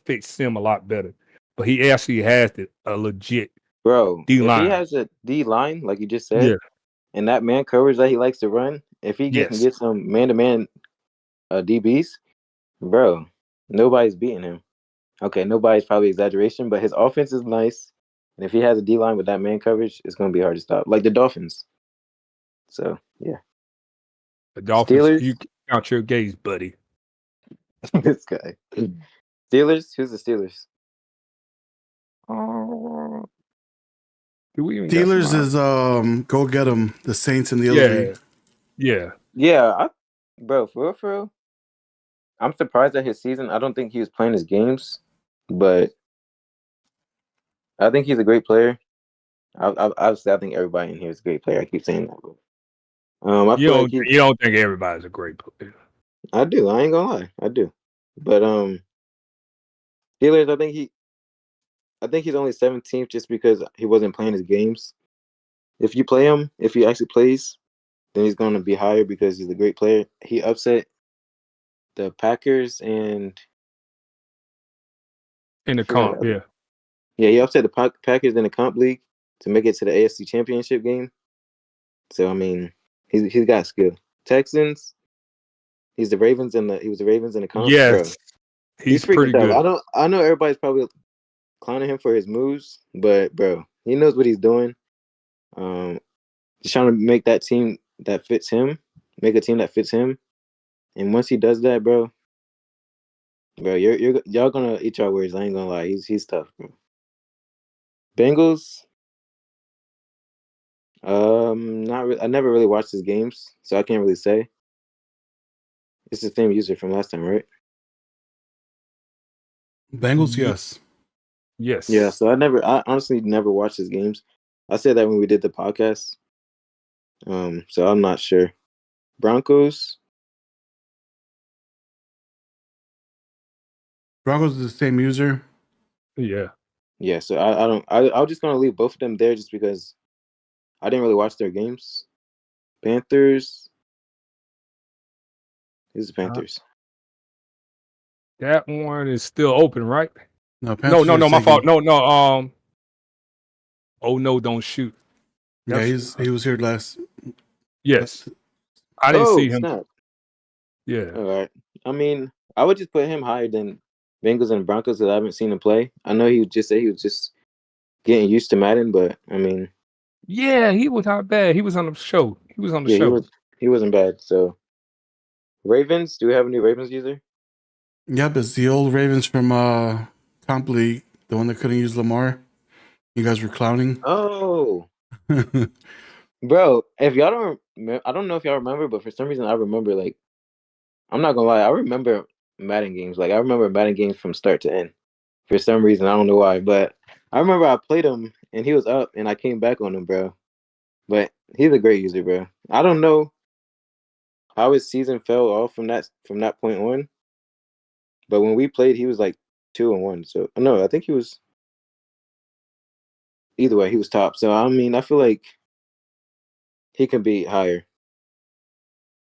fits him a lot better. But he actually has a legit D-line. If he has a D line, like you just said, and that man coverage that he likes to run, if he can get some man-to-man DBs, bro, nobody's beating him. Okay, nobody's probably exaggeration, but his offense is nice. And if he has a D line with that man coverage, it's going to be hard to stop. Like the Dolphins. So, yeah. The Dolphins, Steelers. you count your gaze, buddy. This guy. Steelers? Who's the Steelers? Do we even Steelers is go get them. The Saints and the other league. Yeah. Bro, for real. I'm surprised at his season. I don't think he was playing his games, but I think he's a great player. Obviously, I think everybody in here is a great player. I keep saying that. But, you don't think everybody's a great player? I do. I ain't gonna lie. I do. But Steelers, I think he's only 17th just because he wasn't playing his games. If you play him, if he actually plays, then he's going to be higher because he's a great player. He upset the Packers and in the comp, yeah. Yeah, he upset the Packers in the comp league to make it to the AFC Championship game. So I mean, he's got skill. Texans, he was the Ravens in the comp. Yes, bro. he's pretty good. I know everybody's probably clowning him for his moves, but bro, he knows what he's doing. He's trying to make that team that fits him, make a team that fits him, and once he does that, bro, y'all gonna eat your words. I ain't gonna lie, he's tough, bro. Bengals, not really. I never really watched his games, so I can't really say. It's the same user from last time, right? Bengals, yes. Yes. Yeah, so I honestly never watched his games. I said that when we did the podcast. So I'm not sure. Broncos is the same user. Yeah. Yeah, so I was just gonna leave both of them there just because I didn't really watch their games. Panthers. Who's the Panthers? That one is still open, right? No, no, my fault. No. Oh no, don't shoot. Yeah, he was here last. Yes. I didn't see him. Snap. Yeah. All right. I mean, I would just put him higher than Bengals and Broncos because I haven't seen him play. I know he would just say he was just getting used to Madden, but I mean, yeah, he was not bad. He was on the show. He wasn't bad. So, Ravens. Do we have a new Ravens user? Yep, it's the old Ravens from Comp League, the one that couldn't use Lamar. You guys were clowning. Oh, bro! If y'all I don't know if y'all remember, but for some reason I remember. Like, I'm not gonna lie, I remember Madden games. Like, I remember Madden games from start to end. For some reason, I don't know why, but I remember I played him and he was up, and I came back on him, bro. But he's a great user, bro. I don't know how his season fell off from that point on. But when we played, he was like 2-1. So no, I think he was. Either way, he was top. So I mean, I feel like he can be higher.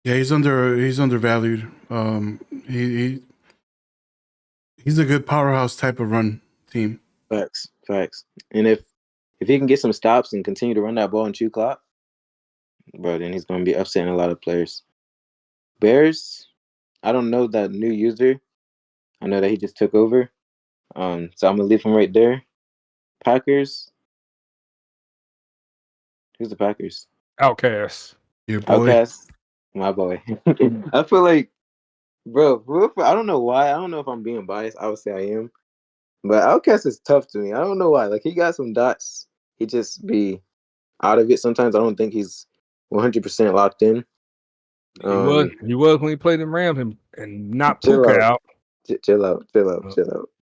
Yeah, he's undervalued. He's a good powerhouse type of run team. Facts. And if he can get some stops and continue to run that ball and chew clock, bro, then he's gonna be upsetting a lot of players. Bears, I don't know that new user. I know that he just took over. So I'm gonna leave him right there. Packers. Who's the Packers? Outcast. Your boy. Outcast. My boy. I feel like, bro, I don't know why. I don't know if I'm being biased. I would say I am. But Outcast is tough to me. I don't know why. Like, he got some dots. He just be out of it sometimes. I don't think he's 100% locked in. He was when he played in Rams and knocked Chill Puka out. out. Chill out.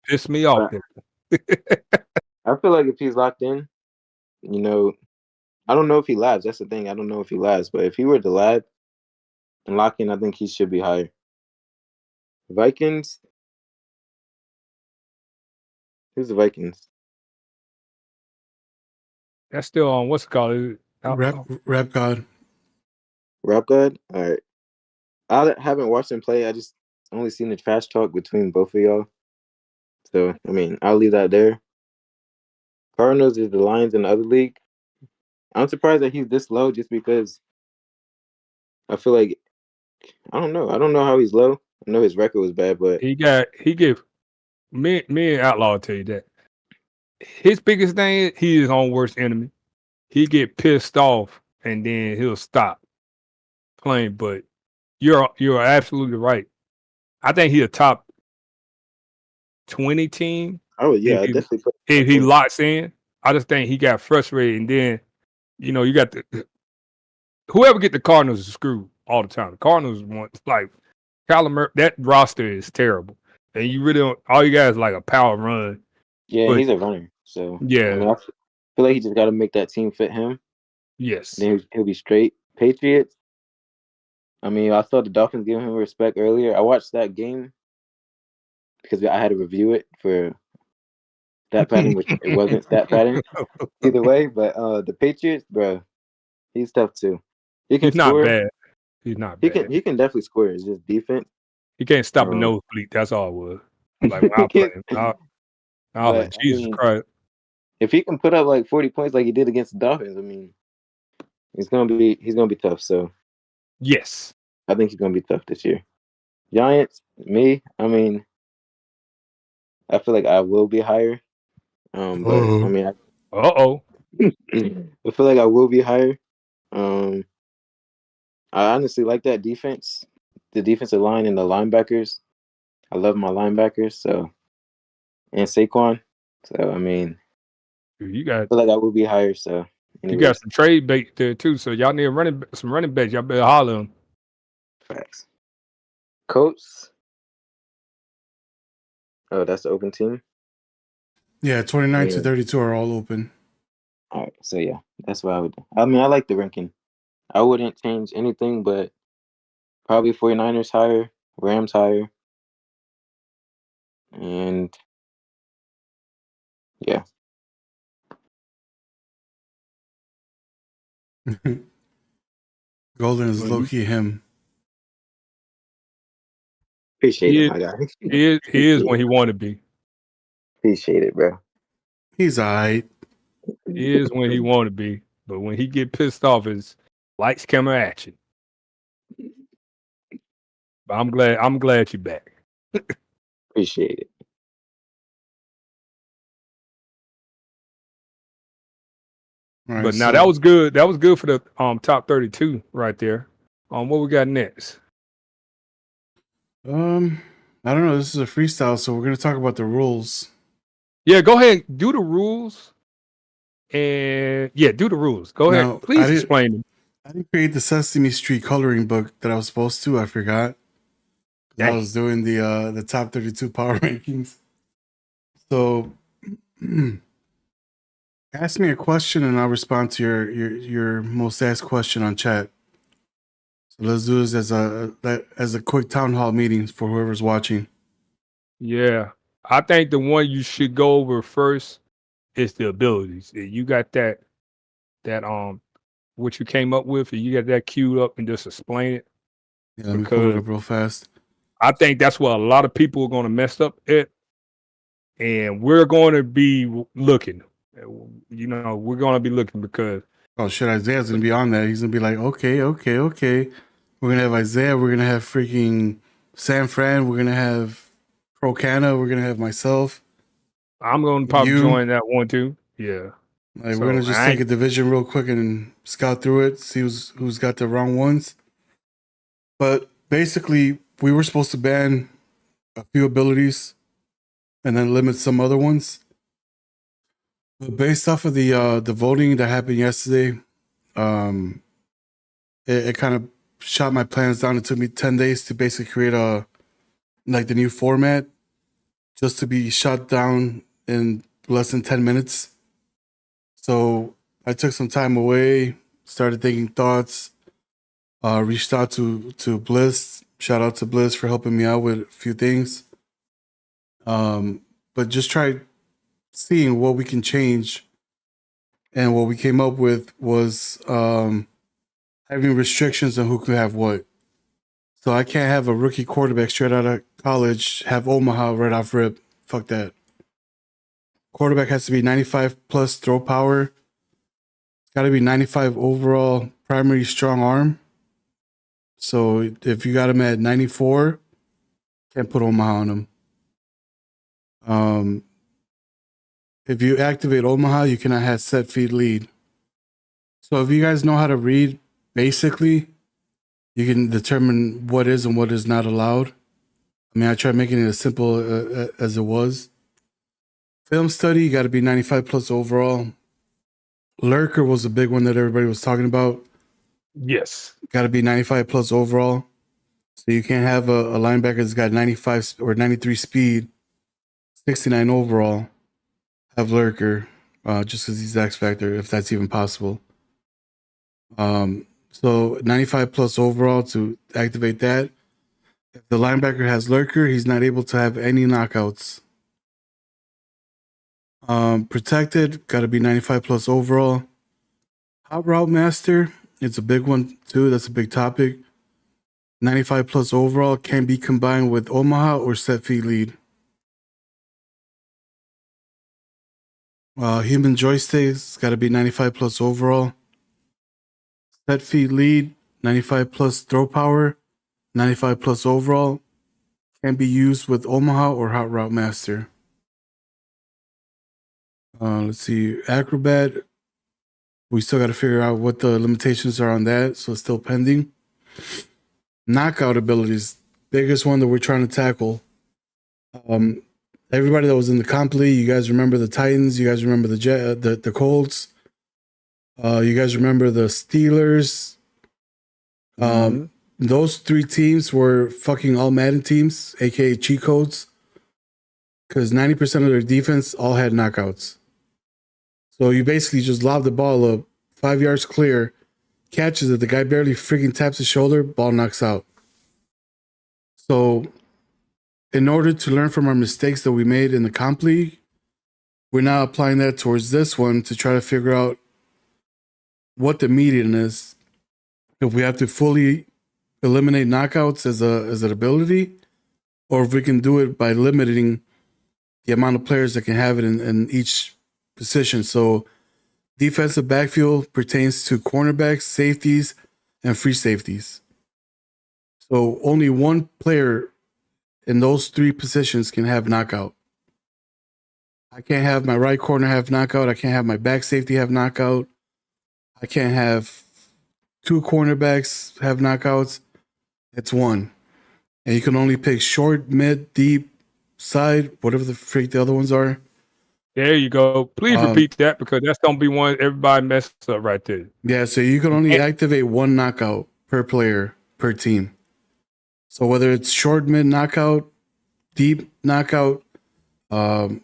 Pissed me off. I feel like if he's locked in, I don't know if he labs. That's the thing. I don't know if he labs. But if he were to lab and lock in, I think he should be higher. Vikings. Who's the Vikings? That's still on what's it called? Rap God. Rap God? All right. I haven't watched him play. I just only seen the trash talk between both of y'all. So, I mean, I'll leave that there. Cardinals is the Lions in the other league. I'm surprised that he's this low just because I feel like, I don't know. I don't know how he's low. I know his record was bad, but he gave me and Outlaw will tell you that. His biggest thing is he is his own worst enemy. He get pissed off and then he'll stop playing. But you're absolutely right. I think he's a top 20 team. Oh yeah, definitely. If he locks in, I just think he got frustrated, and then you got whoever get the Cardinals is screwed all the time. The Cardinals want like Kyler that roster is terrible, and you really don't. All you got is like a power run. Yeah, he's a runner, so yeah. I mean, I feel like he just got to make that team fit him. Yes, then he'll be straight. Patriots. I mean, I saw the Dolphins give him respect earlier. I watched that game because I had to review it for stat padding, which it wasn't stat padding either way. But the Patriots, bro, he's tough too. He's score. Not bad. He's not bad. He can definitely score. It's just defense. He can't stop a nosebleed. That's all it was. Like when I played, I was like, Jesus Christ. If he can put up like 40 points like he did against the Dolphins, I mean, he's gonna be tough. So yes, I think he's gonna be tough this year. Giants, I mean, I feel like I will be higher. But I mean, I feel like I will be higher. I honestly like that defense, the defensive line and the linebackers. I love my linebackers, so and Saquon. So I mean, I feel like I will be higher. So anyways. You got some trade bait there too. So y'all need some running backs. Y'all better holler them. Facts. Colts. Oh, that's the open team? Yeah, 29 to 32 are all open. All right, so yeah, that's what I would do. I mean, I like the ranking. I wouldn't change anything, but probably 49ers higher, Rams higher, and yeah. Golden is low-key him. Appreciate it, my guy. He is when he want to be. Appreciate it, bro. He's all right. He is when he want to be. But when he get pissed off, it's lights, camera, action. But I'm glad you're back. Appreciate it. Right, but now that was good. That was good for the top 32 right there. What we got next? I don't know. This is a freestyle, so we're gonna talk about the rules. Yeah, go ahead. Do the rules. And yeah, do the rules. Go ahead. Please explain them. I didn't create the Sesame Street coloring book that I was supposed to. I forgot. I was doing the top 32 power rankings. So ask me a question and I'll respond to your most asked question on chat. So let's do this as a quick town hall meeting for whoever's watching. Yeah. I think the one you should go over first is the abilities. You got that what you came up with, and you got that queued up and just explain it. Yeah, let me pull it up real fast. I think that's what a lot of people are going to mess up at. And we're going to be looking. We're going to be looking because... Oh, shit, Isaiah's going to be on that. He's going to be like, okay. We're going to have Isaiah. We're going to have freaking San Fran. We're going to have Procana. We're going to have myself. I'm going to probably join that one too. Yeah. Like So we're gonna just take a division real quick and scout through it, see who's got the wrong ones. But basically, we were supposed to ban a few abilities and then limit some other ones. But based off of the voting that happened yesterday, it kind of shot my plans down. It took me 10 days to basically create the new format, just to be shut down in less than 10 minutes. So I took some time away, started thinking thoughts, reached out to Bliss. Shout out to Bliss for helping me out with a few things. But just tried seeing what we can change. And what we came up with was having restrictions on who could have what. So I can't have a rookie quarterback straight out of college have Omaha right off rip. Fuck that. Quarterback has to be 95 plus throw power. Got to be 95 overall primary strong arm. So if you got him at 94, can't put Omaha on him. If you activate Omaha, you cannot have set feed lead. So if you guys know how to read, basically, you can determine what is and what is not allowed. I mean, I tried making it as simple as it was. Film study, you got to be 95 plus overall. Lurker was a big one that everybody was talking about. Yes. Got to be 95 plus overall. So you can't have a linebacker that's got 95 or 93 speed, 69 overall, have Lurker, just because he's X Factor, if that's even possible. So 95 plus overall to activate that. If the linebacker has Lurker, he's not able to have any knockouts. Protected, got to be 95 plus overall. Hot Route Master, it's a big one too. That's a big topic. 95 plus overall can be combined with Omaha or set feet lead. Human joysticks, got to be 95 plus overall. Set feet lead, 95 plus throw power, 95 plus overall. Can be used with Omaha or Hot Route Master. Let's see, Acrobat. We still got to figure out what the limitations are on that, so it's still pending. Knockout abilities, biggest one that we're trying to tackle. Everybody that was in the comp league, you guys remember the Titans, you guys remember the Colts, you guys remember the Steelers. Those three teams were fucking all Madden teams, aka cheat codes, because 90% of their defense all had knockouts. So you basically just lob the ball up 5 yards clear, catches it, the guy barely freaking taps his shoulder, ball knocks out. So in order to learn from our mistakes that we made in the comp league, we're now applying that towards this one to try to figure out what the median is. If we have to fully eliminate knockouts as an ability, or if we can do it by limiting the amount of players that can have it in each position. So defensive backfield pertains to cornerbacks, safeties, and free safeties. So only one player in those three positions can have knockout. I can't have my right corner have knockout. I can't have my back safety have knockout. I can't have two cornerbacks have knockouts. It's one. And you can only pick short, mid, deep, side, whatever the freak the other ones are. There you go. Please repeat that, because that's going to be one everybody messes up right there. Yeah, so you can only activate one knockout per player, per team. So whether it's short, mid knockout, deep knockout, Isaiah,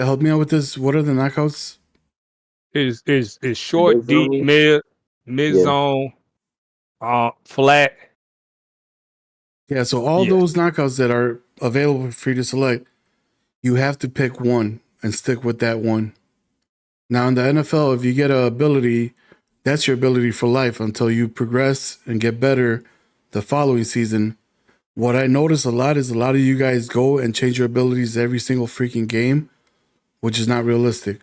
help me out with this. What are the knockouts? Is short, deep, mid zone, flat. Yeah, so all those knockouts that are available for you to select, you have to pick one and stick with that one. Now in the NFL, if you get an ability, that's your ability for life until you progress and get better the following season. What I notice a lot is a lot of you guys go and change your abilities every single freaking game, which is not realistic.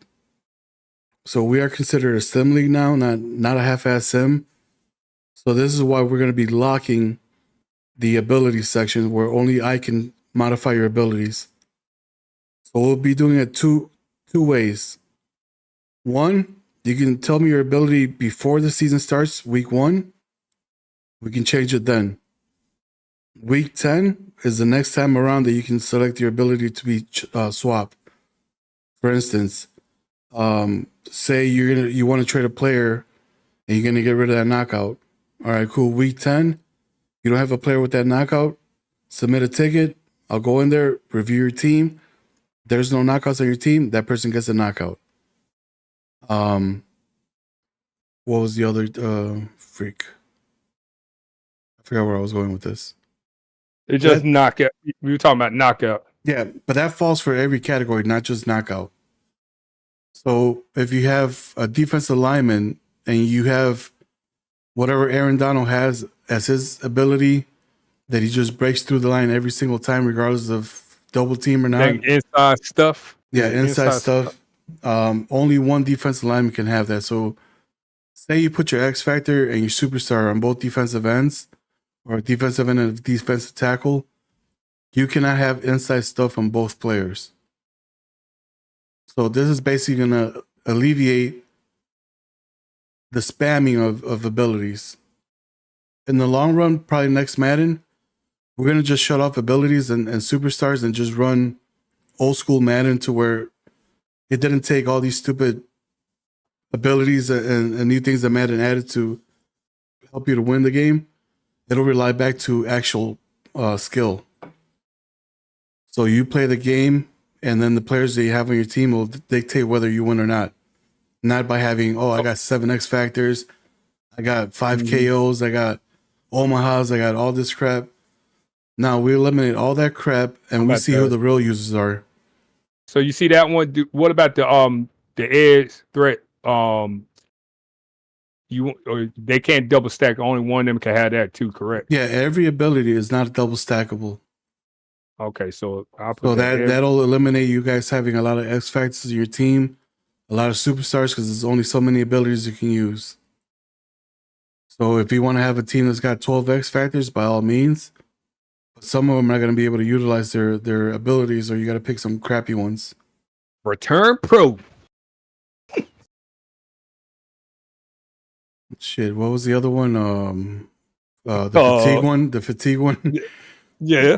So we are considered a sim league now, not a half-ass sim. So this is why we're going to be locking the ability section where only I can modify your abilities. So we'll be doing it two ways. One, you can tell me your ability before the season starts, week 1. We can change it then. Week 10 is the next time around that you can select your ability to be swapped. For instance, say you want to trade a player and you're gonna get rid of that knockout. All right, cool. Week 10, you don't have a player with that knockout. Submit a ticket. I'll go in there, review your team. There's no knockouts on your team. That person gets a knockout. What was the other freak? I forgot where I was going with this. It just knockout. We were talking about knockout. Yeah, but that falls for every category, not just knockout. So if you have a defensive lineman and you have whatever Aaron Donald has as his ability, that he just breaks through the line every single time, regardless of double team or not. Like inside stuff. Yeah, inside stuff. Only one defensive lineman can have that. So say you put your X Factor and your superstar on both defensive ends, or defensive end and defensive tackle, you cannot have inside stuff on both players. So this is basically going to alleviate the spamming of abilities. In the long run, probably next Madden, we're going to just shut off abilities and superstars and just run old school Madden to where it didn't take all these stupid abilities and new things that Madden added to help you to win the game. It'll rely back to actual skill. So you play the game, and then the players that you have on your team will dictate whether you win or not. Not by having, I got 7 X Factors, I got 5 KOs, I got Omahas, I got all this crap. Now we eliminate all that crap, and we see who the real users are. So you see that one. What about the edge threat? They can't double stack. Only one of them can have that too. Correct? Yeah, every ability is not double stackable. Okay, so I'll put that'll eliminate you guys having a lot of X Factors in your team, a lot of superstars, because there's only so many abilities you can use. So if you want to have a team that's got 12 X Factors, by all means. But some of them are not going to be able to utilize their abilities, or you got to pick some crappy ones. Return Pro. Shit, what was the other one? Fatigue one. The fatigue one. Yeah.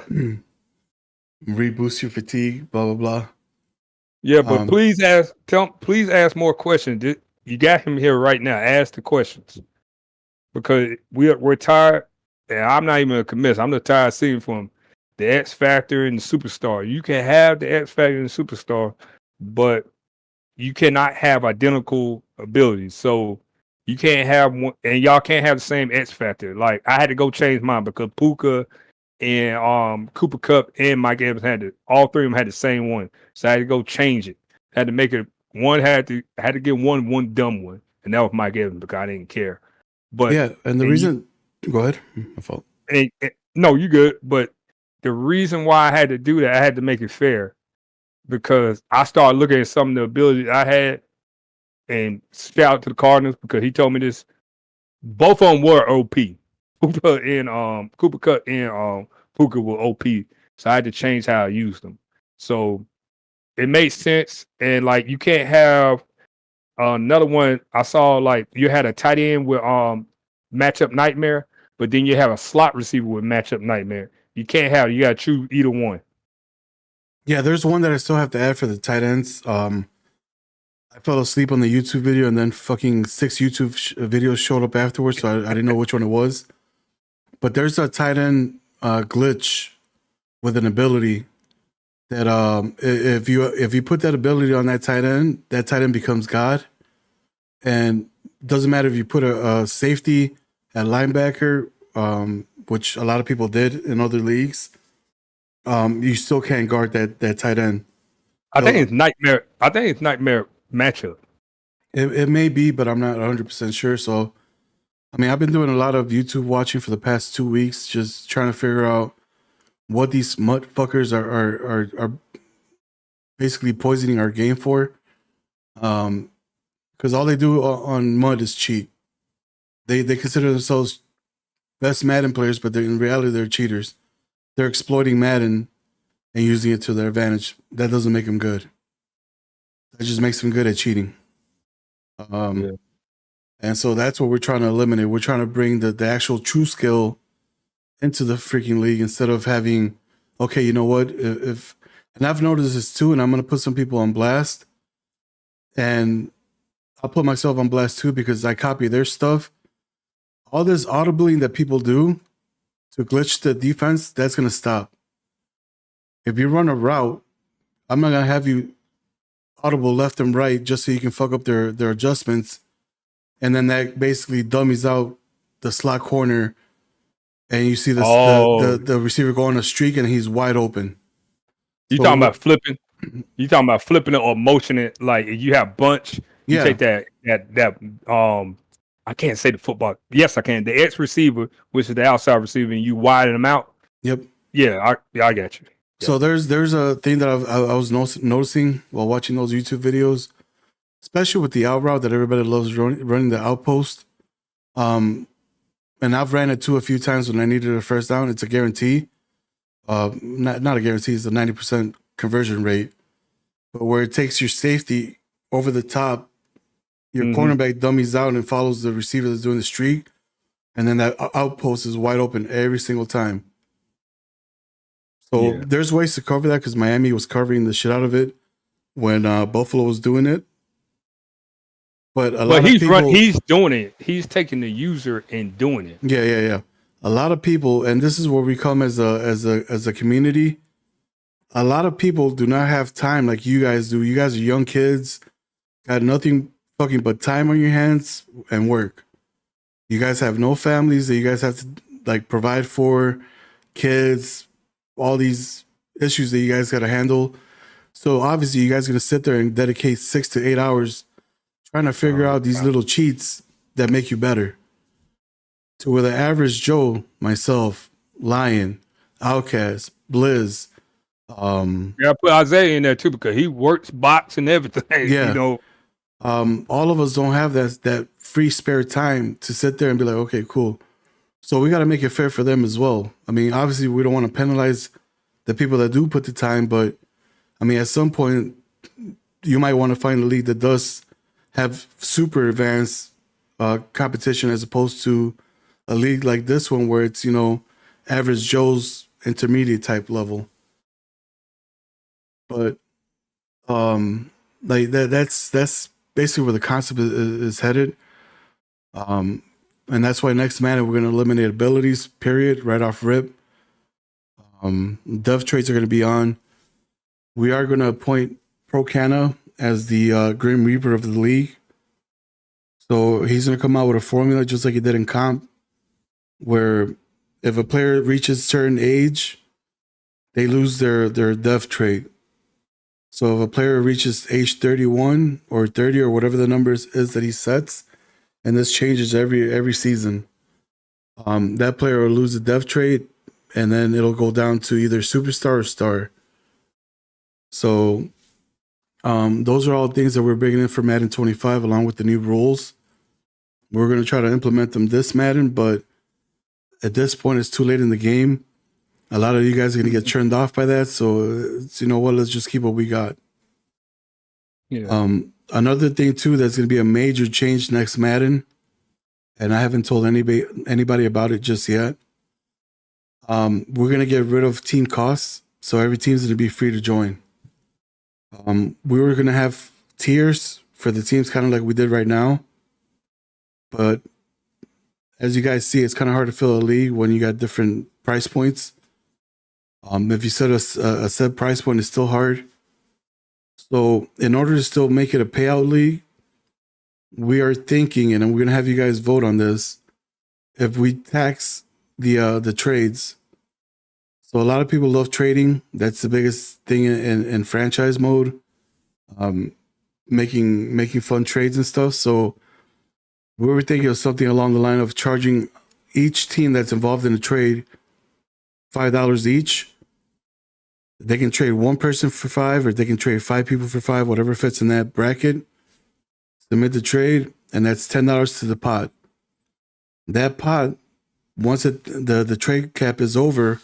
Reboost your fatigue. Blah blah blah. Yeah, but please ask more questions. You got him here right now. Ask the questions because we're tired, and I'm not even convinced. I'm just tired of seeing from the X Factor and the Superstar. You can have the X Factor and the Superstar, but you cannot have identical abilities. So you can't have one, and y'all can't have the same X Factor. Like I had to go change mine because Puka and Cooper Kupp and Mike Evans all three of them had the same one. So I had to go change it. I had to make it one had to get one dumb one, and that was Mike Evans because I didn't care. But yeah, and the reason go ahead. My fault. No, you good. But the reason why I had to do that, I had to make it fair because I started looking at some of the abilities I had, and shout out to the Cardinals because he told me this. Both of them were OP. Cooper Kupp and Puka were OP, so I had to change how I used them. So it made sense, and like you can't have another one. I saw like you had a tight end with matchup nightmare, but then you have a slot receiver with matchup nightmare. You can't have it. You gotta choose either one. Yeah, there's one that I still have to add for the tight ends. I fell asleep on the YouTube video, and then fucking 6 YouTube videos showed up afterwards, so I didn't know which one it was. But there's a tight end glitch with an ability that if you put that ability on that tight end becomes God. And doesn't matter if you put a safety at linebacker, which a lot of people did in other leagues, you still can't guard that tight end. I think it's nightmare matchup. It may be, but I'm not 100% sure. So I mean, I've been doing a lot of YouTube watching for the past 2 weeks, just trying to figure out what these motherfuckers are basically poisoning our game for. Because all they do on mud is cheat. They consider themselves best Madden players, but in reality they're cheaters. They're exploiting Madden and using it to their advantage. That doesn't make them good. That just makes them good at cheating. And so that's what we're trying to eliminate. We're trying to bring the actual true skill into the freaking league instead of having, okay, you know what? If and I've noticed this too, and I'm gonna put some people on blast, and I'll put myself on blast too because I copy their stuff. All this audibling that people do to glitch the defense, that's gonna stop. If you run a route, I'm not gonna have you audible left and right just so you can fuck up their adjustments, and then that basically dummies out the slot corner, and you see the receiver go on a streak and he's wide open. You talking about flipping? You talking about flipping it or motioning it? Like if you have bunch, you take that I can't say the football. Yes, I can. The X receiver, which is the outside receiver, and you widen them out. Yep. Yeah, I got you. Yeah. So there's a thing that I was noticing while watching those YouTube videos, especially with the out route that everybody loves running the outpost. And I've ran it too a few times when I needed a first down. It's a guarantee. Not a guarantee. It's a 90% conversion rate. But where it takes your safety over the top, your cornerback dummies out and follows the receiver that's doing the streak, and then that outpost is wide open every single time. So there's ways to cover that because Miami was covering the shit out of it when Buffalo was doing it. But he's doing it. He's taking the user and doing it. Yeah. A lot of people, and this is where we come as a community. A lot of people do not have time like you guys do. You guys are young kids, got nothing fucking but time on your hands and work. You guys have no families that you guys have to like provide for, kids, all these issues that you guys got to handle. So obviously you guys are going to sit there and dedicate 6 to 8 hours trying to figure out these little cheats that make you better. To where the average Joe, myself, Lion, Outlawz, Blizz, I put Isaiah in there too because he works box and everything. Yeah. You know, all of us don't have that free spare time to sit there and be like, okay, cool. So we got to make it fair for them as well. I mean, obviously we don't want to penalize the people that do put the time, but I mean, at some point you might want to find a league that does have super advanced competition as opposed to a league like this one where it's, average Joe's intermediate type level. But like that's basically where the concept is headed. And that's why next Madden we're going to eliminate abilities, period, right off rip. Dev traits are going to be on. We are going to appoint Pro Canna as the Grim Reaper of the league. So he's going to come out with a formula just like he did in comp, where if a player reaches a certain age, they lose their dev trait. So if a player reaches age 31 or 30 or whatever the number is that he sets, and this changes every season, that player will lose the dev trait, and then it'll go down to either superstar or star. So those are all things that we're bringing in for Madden 25 along with the new rules. We're going to try to implement them this Madden, but at this point it's too late in the game. A lot of you guys are going to get turned off by that. So, you know what? Let's just keep what we got. Yeah. Another thing, too, that's going to be a major change next Madden, and I haven't told anybody about it just yet. We're going to get rid of team costs. So every team's going to be free to join. We were going to have tiers for the teams, kind of like we did right now. But as you guys see, it's kind of hard to fill a league when you got different price points. If you set a set price point, it's still hard. So in order to still make it a payout league, we are thinking, and we're going to have you guys vote on this, if we tax the trades. So a lot of people love trading. That's the biggest thing in franchise mode, making fun trades and stuff. So we were thinking of something along the line of charging each team that's involved in a trade $5 each. They can trade one person for $5, or they can trade 5 people for $5, whatever fits in that bracket. Submit the trade, and that's $10 to the pot. That pot, once the trade cap is over,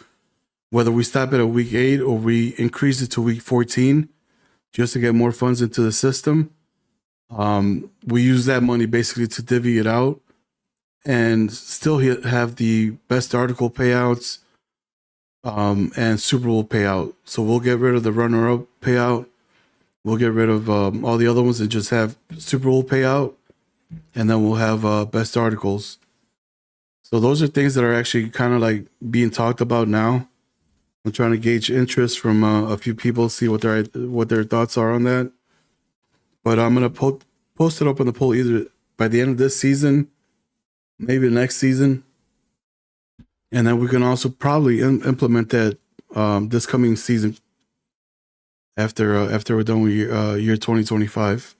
whether we stop it at week 8 or we increase it to week 14, just to get more funds into the system, We use that money basically to divvy it out and still have the best article payouts and Super Bowl payout. So we'll get rid of the runner-up payout. We'll get rid of all the other ones and just have Super Bowl payout, and then we'll have best articles. So those are things that are actually kind of like being talked about now. I'm trying to gauge interest from a few people, see what their thoughts are on that. But I'm gonna post it up on the poll either by the end of this season, maybe next season, and then we can also probably implement that this coming season after we're done with year 2025.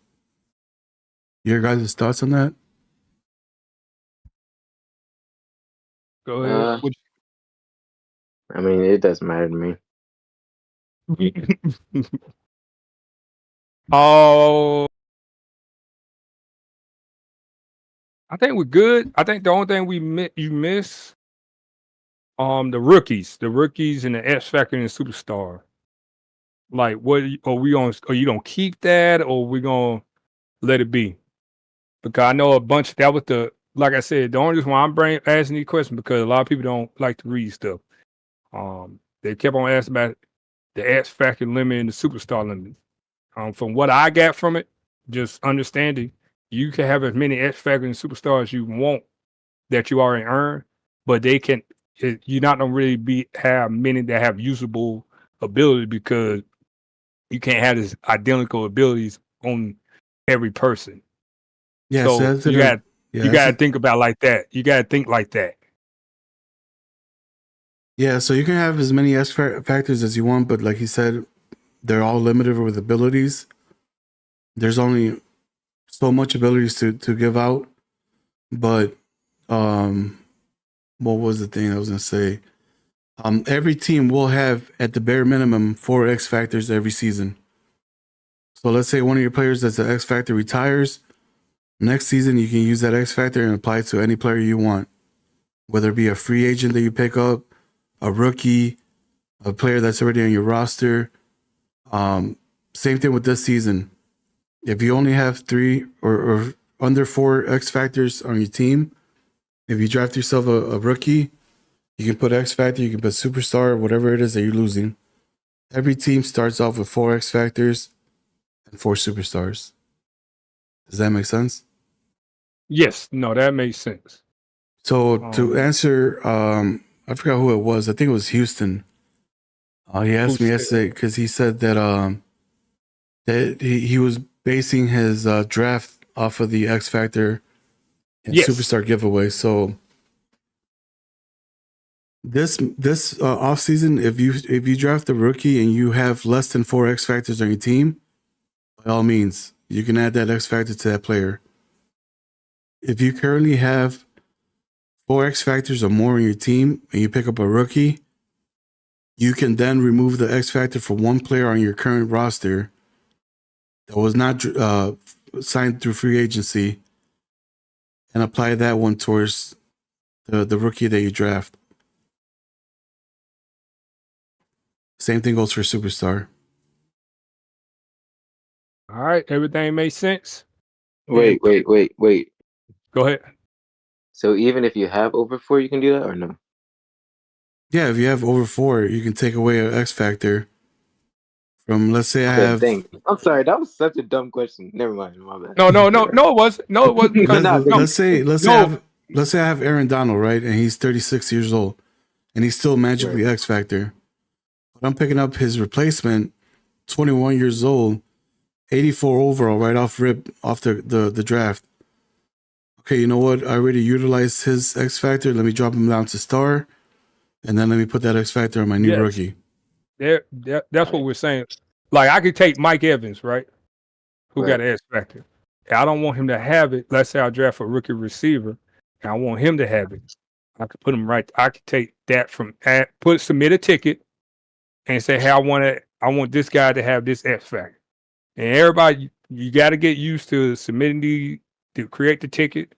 Your guys' thoughts on that? Go ahead. I mean, it doesn't matter to me. Oh, I think we're good. I think the only thing you miss, the rookies and the X Factor and the Superstar. Like, what are we on? Are you gonna keep that, or we gonna let it be? Because I know a bunch. That was like I said, the only reason why I'm asking these questions because a lot of people don't like to read stuff. They kept on asking about the X Factor limit and the Superstar limit. From what I got from it, just understanding, you can have as many X Factor and Superstars as you want that you already earn, but you're not gonna really have many that have usable ability because you can't have this identical abilities on every person. Yeah, so you gotta think about like that. You gotta think like that. Yeah, so you can have as many X factors as you want, but like he said, they're all limited with abilities. There's only so much abilities to give out. But what was the thing I was gonna say? Every team will have at the bare minimum 4 X factors every season. So let's say one of your players that's an X factor retires. Next season, you can use that X factor and apply it to any player you want, whether it be a free agent that you pick up, a rookie, a player that's already on your roster. Same thing with this season. If you only have 3 or under 4 X factors on your team, if you draft yourself a rookie, you can put X factor, you can put Superstar, whatever it is that you're losing. Every team starts off with 4 X factors and 4 Superstars. Does that make sense? Yes, no, that makes sense. So to answer, I forgot who it was. I think it was Houston. He asked me yesterday because he said that that he was basing his draft off of the X Factor and Superstar giveaway. So this off season, if you draft a rookie and you have less than 4 X Factors on your team, by all means, you can add that X Factor to that player. If you currently have 4 X Factors or more on your team and you pick up a rookie, you can then remove the X Factor for one player on your current roster that was not signed through free agency and apply that one towards the rookie that you draft. Same thing goes for Superstar. All right, everything makes sense. Wait. Go ahead. So even if you have over 4, you can do that or no? Yeah, if you have over 4, you can take away an X Factor from, let's say I have... I'm sorry, that was such a dumb question. Never mind, my bad. No, it wasn't. No, it wasn't. Let's say I have Aaron Donald, right? And he's 36 years old and he's still magically X Factor. But I'm picking up his replacement, 21 years old, 84 overall, right off rip, off the draft. Okay, you know what? I already utilized his X Factor. Let me drop him down to star. And then let me put that X Factor on my new rookie. That's what we're saying. Like, I could take Mike Evans, right? Who got an X Factor. I don't want him to have it. Let's say I draft a rookie receiver, and I want him to have it. I could put him right. I could take that submit a ticket and say, hey, I want this guy to have this X Factor. And everybody, you got to get used to submitting to create the ticket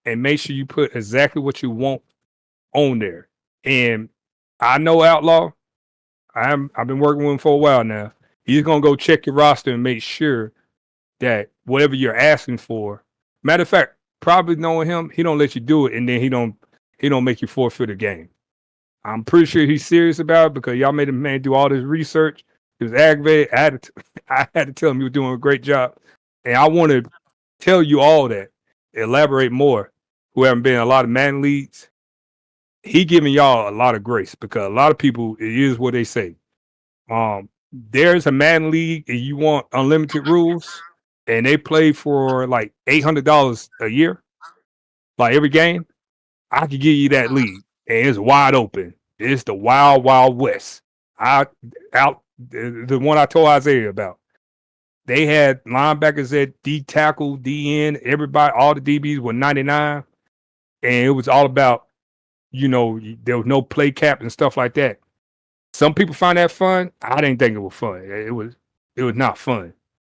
and make sure you put exactly what you want on there. And I know Outlaw. I've been working with him for a while now. He's gonna go check your roster and make sure that whatever you're asking for, matter of fact, probably knowing him, he don't let you do it, and then he don't make you forfeit a game. I'm pretty sure he's serious about it because y'all made a man do all this research. It was aggravated. I had to tell him he was doing a great job, and I want to tell you all that. Elaborate more. Who haven't been in a lot of man leagues, he giving y'all a lot of grace because a lot of people, it is what they say. There's a man league and you want unlimited rules, and they play for like $800 a year, like every game. I could give you that league, and it's wide open. It's the wild, wild west. The one I told Isaiah about. They had linebackers at D tackle, D end, everybody, all the DBs were 99, and it was all about, there was no play cap and stuff like that. Some people find that fun. I didn't think it was fun. It was not fun.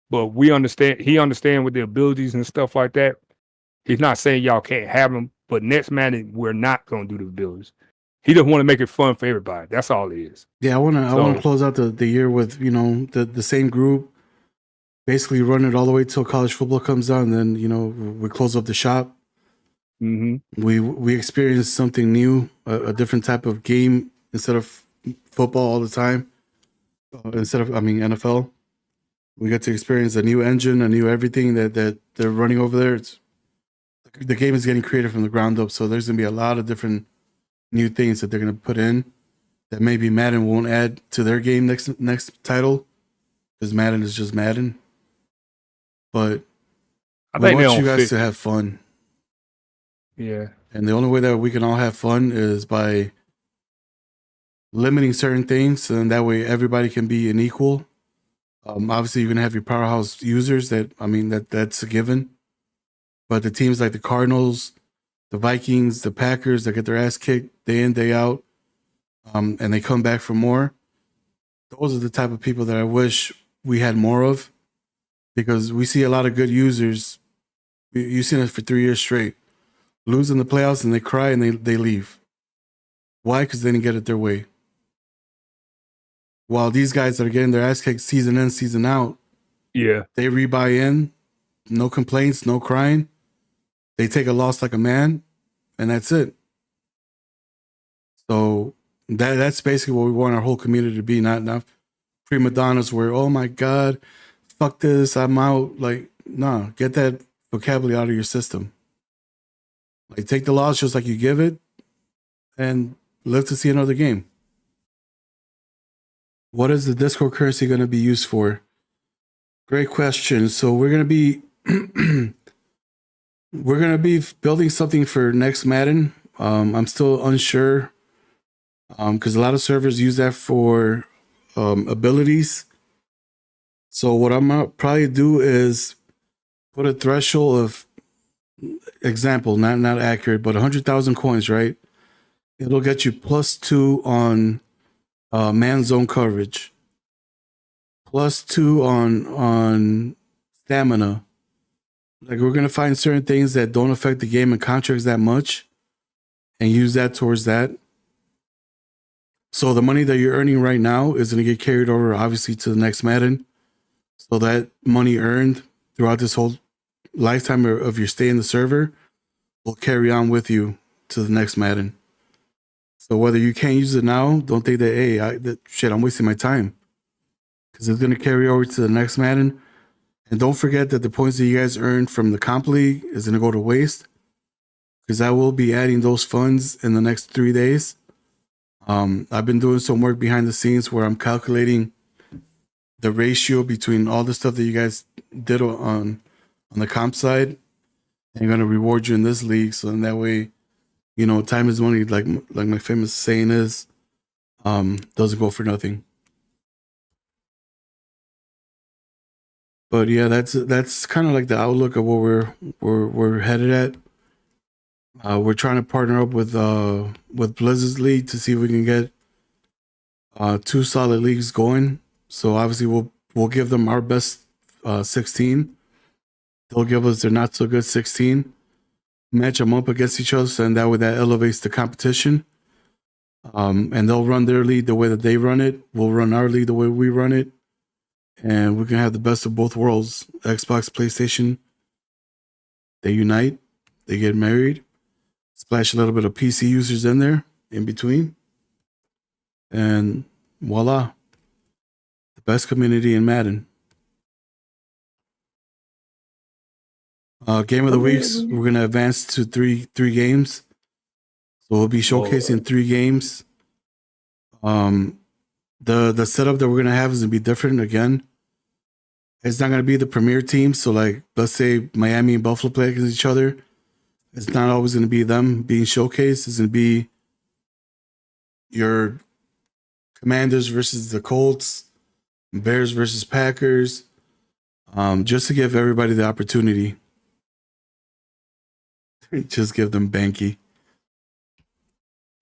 But we understand. He understand with the abilities and stuff like that. He's not saying y'all can't have them, but next man, we're not going to do the abilities. He just want to make it fun for everybody. That's all it is. Yeah, I want to close out the year with the same group, basically run it all the way till college football comes out, and then we close up the shop. Mm-hmm. We experience something new, a different type of game instead of football all the time. NFL, we get to experience a new engine, a new everything that they're running over there. The game is getting created from the ground up, so there's gonna be a lot of different new things that they're gonna put in that maybe Madden won't add to their game next title, because Madden is just Madden. But I want you guys to have fun. Yeah. And the only way that we can all have fun is by limiting certain things, and that way everybody can be an equal. Obviously, you're gonna have your powerhouse users. That's a given. But the teams like the Cardinals, the Vikings, the Packers that get their ass kicked day in, day out, and they come back for more. Those are the type of people that I wish we had more of, because we see a lot of good users. You've seen it for 3 years straight, losing the playoffs, and they cry and they leave. Why? Because they didn't get it their way. While these guys that are getting their ass kicked season in, season out, yeah, they rebuy in, no complaints, no crying. They take a loss like a man, and that's it. So that's basically what we want our whole community to be, not prima donnas where, oh my God, fuck this, I'm out. Like, nah, get that vocabulary out of your system. Like, take the loss just like you give it, and live to see another game. What is the Discord currency going to be used for? Great question. So we're going to be building something for next Madden. I'm still unsure because a lot of servers use that for abilities. So what I'm gonna probably do is put a threshold of, example, not accurate, but 100,000 coins, right? It'll get you +2 on man zone coverage, +2 on stamina. Like, we're gonna find certain things that don't affect the game and contracts that much, and use that towards that. So the money that you're earning right now is gonna get carried over, obviously, to the next Madden. So that money earned throughout this whole lifetime of your stay in the server will carry on with you to the next Madden. So whether you can't use it now, don't think that, hey, I'm wasting my time, because it's going to carry over to the next Madden. And don't forget that the points that you guys earned from the comp league is going to go to waste, because I will be adding those funds in the next 3 days. I've been doing some work behind the scenes where I'm calculating the ratio between all the stuff that you guys did on the comp side, and going to reward you in this league. So in that way, time is money, like my famous saying is, doesn't go for nothing. But yeah, that's kind of like the outlook of what we're headed at. We're trying to partner up with Blizzard's league to see if we can get 2 solid leagues going. So obviously we'll give them our best 16. They'll give us their not so good 16. Match them up against each other, and that way that elevates the competition. And they'll run their league the way that they run it. We'll run our league the way we run it. and we're gonna have the best of both worlds. Xbox, PlayStation, they unite, they get married, splash a little bit of PC users in there in between, and voila, the best community in Madden. Game of the weeks, we're gonna advance to three games. So we'll be showcasing 3 games. The setup that we're gonna have is gonna be different again. It's not gonna be the premier team. So like, let's say Miami and Buffalo play against each other. It's not always gonna be them being showcased. It's gonna be your Commanders versus the Colts, Bears versus Packers, just to give everybody the opportunity. Just give them Banky.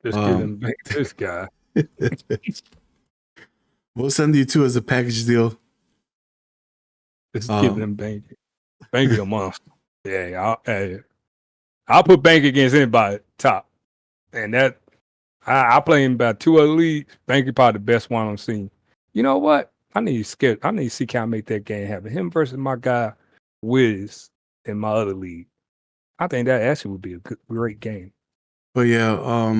Just give them back this guy. We'll send you 2 as a package deal. Just give them Banky. Banky a monster. Yeah, I'll put Banky against anybody top. And that I play in about 2 other leagues. Banky probably the best one I've seen. You know what? I need to see can I make that game happen. Him versus my guy Wiz in my other league. I think that actually would be a great game. But yeah,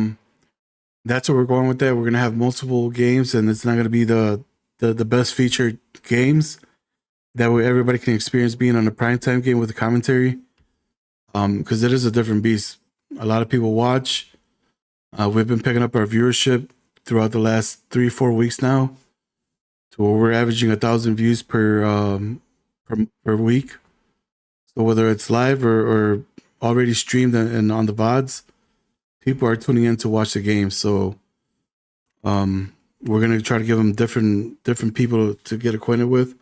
that's what we're going with. That we're gonna have multiple games, and it's not gonna be the best featured games. That way, everybody can experience being on a primetime game with the commentary. Because it is a different beast. A lot of people watch. We've been picking up our viewership throughout the last 3-4 weeks now, to where we're averaging 1,000 views per week. So whether it's live or already streamed and on the VODs, people are tuning in to watch the game. So we're gonna try to give them different people to get acquainted with.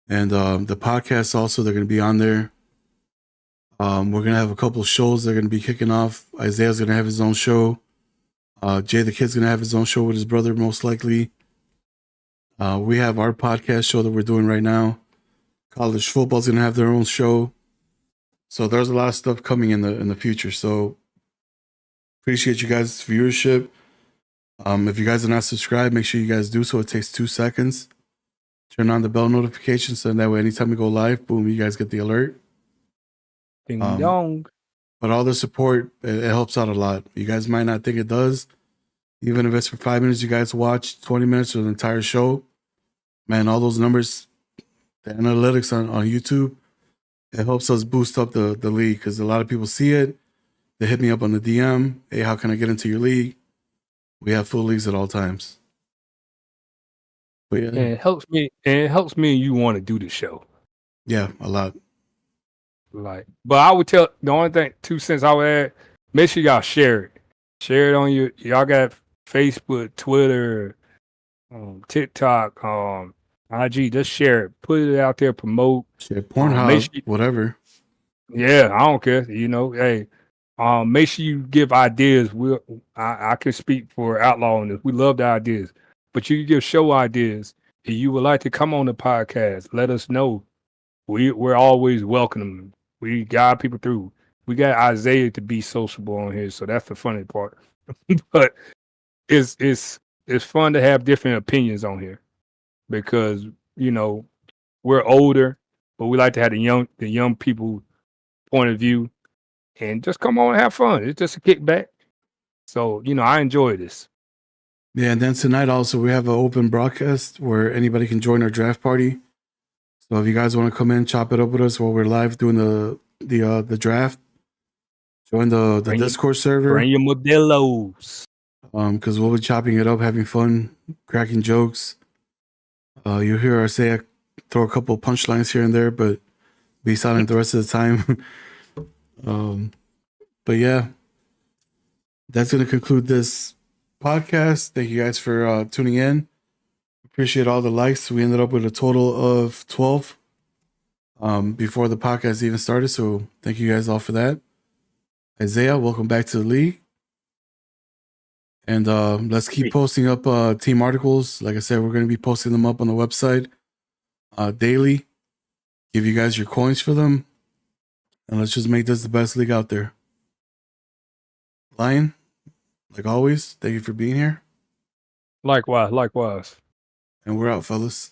And the podcasts also, they're gonna be on there. We're gonna have a couple of shows that are gonna be kicking off. Isaiah's gonna have his own show. Jay the Kid's gonna have his own show with his brother, most likely. We have our podcast show that we're doing right now. College football's gonna have their own show. So there's a lot of stuff coming in the future. So appreciate you guys' viewership. If you guys are not subscribed, make sure you guys do so. It takes 2 seconds. Turn on the bell notifications, so that way anytime we go live, boom, you guys get the alert. Ding dong. But all the support, it helps out a lot. You guys might not think it does. Even if it's for 5 minutes, you guys watch 20 minutes of the entire show. Man, all those numbers, the analytics on YouTube, it helps us boost up the league, because a lot of people see it. They hit me up on the DM. Hey, how can I get into your league? We have full leagues at all times. But yeah. And it helps me. And it helps me and you want to do the show. Yeah, a lot. But I would tell the only thing, 2 cents I would add, make sure y'all share it. Share it on y'all got Facebook, Twitter, TikTok, IG. Just share it. Put it out there, promote. Share Pornhub, whatever. Yeah, I don't care. Hey, make sure you give ideas. I can speak for Outlaw on this. We love the ideas. But you can give show ideas. If you would like to come on the podcast, let us know. We're always welcoming. We guide people through. We got Isaiah to be sociable on here, so that's the funny part. But it's fun to have different opinions on here, because we're older, but we like to have the young people point of view, and just come on and have fun. It's just a kickback. So I enjoy this. Yeah, and then tonight also we have an open broadcast where anybody can join our draft party. So if you guys want to come in, chop it up with us while we're live doing the draft, join the Discord server. Bring your Modelos. Because we'll be chopping it up, having fun, cracking jokes. You'll hear us say throw a couple punchlines here and there, but be silent the rest of the time. But yeah, that's going to conclude this podcast. Thank you guys for tuning in. Appreciate all the likes. We ended up with a total of 12 before the podcast even started. So thank you guys all for that. Isaiah, welcome back to the league. And let's keep posting up team articles. Like I said, we're going to be posting them up on the website daily. Give you guys your coins for them. And let's just make this the best league out there. Lion, like always, thank you for being here. Likewise. And we're out, fellas.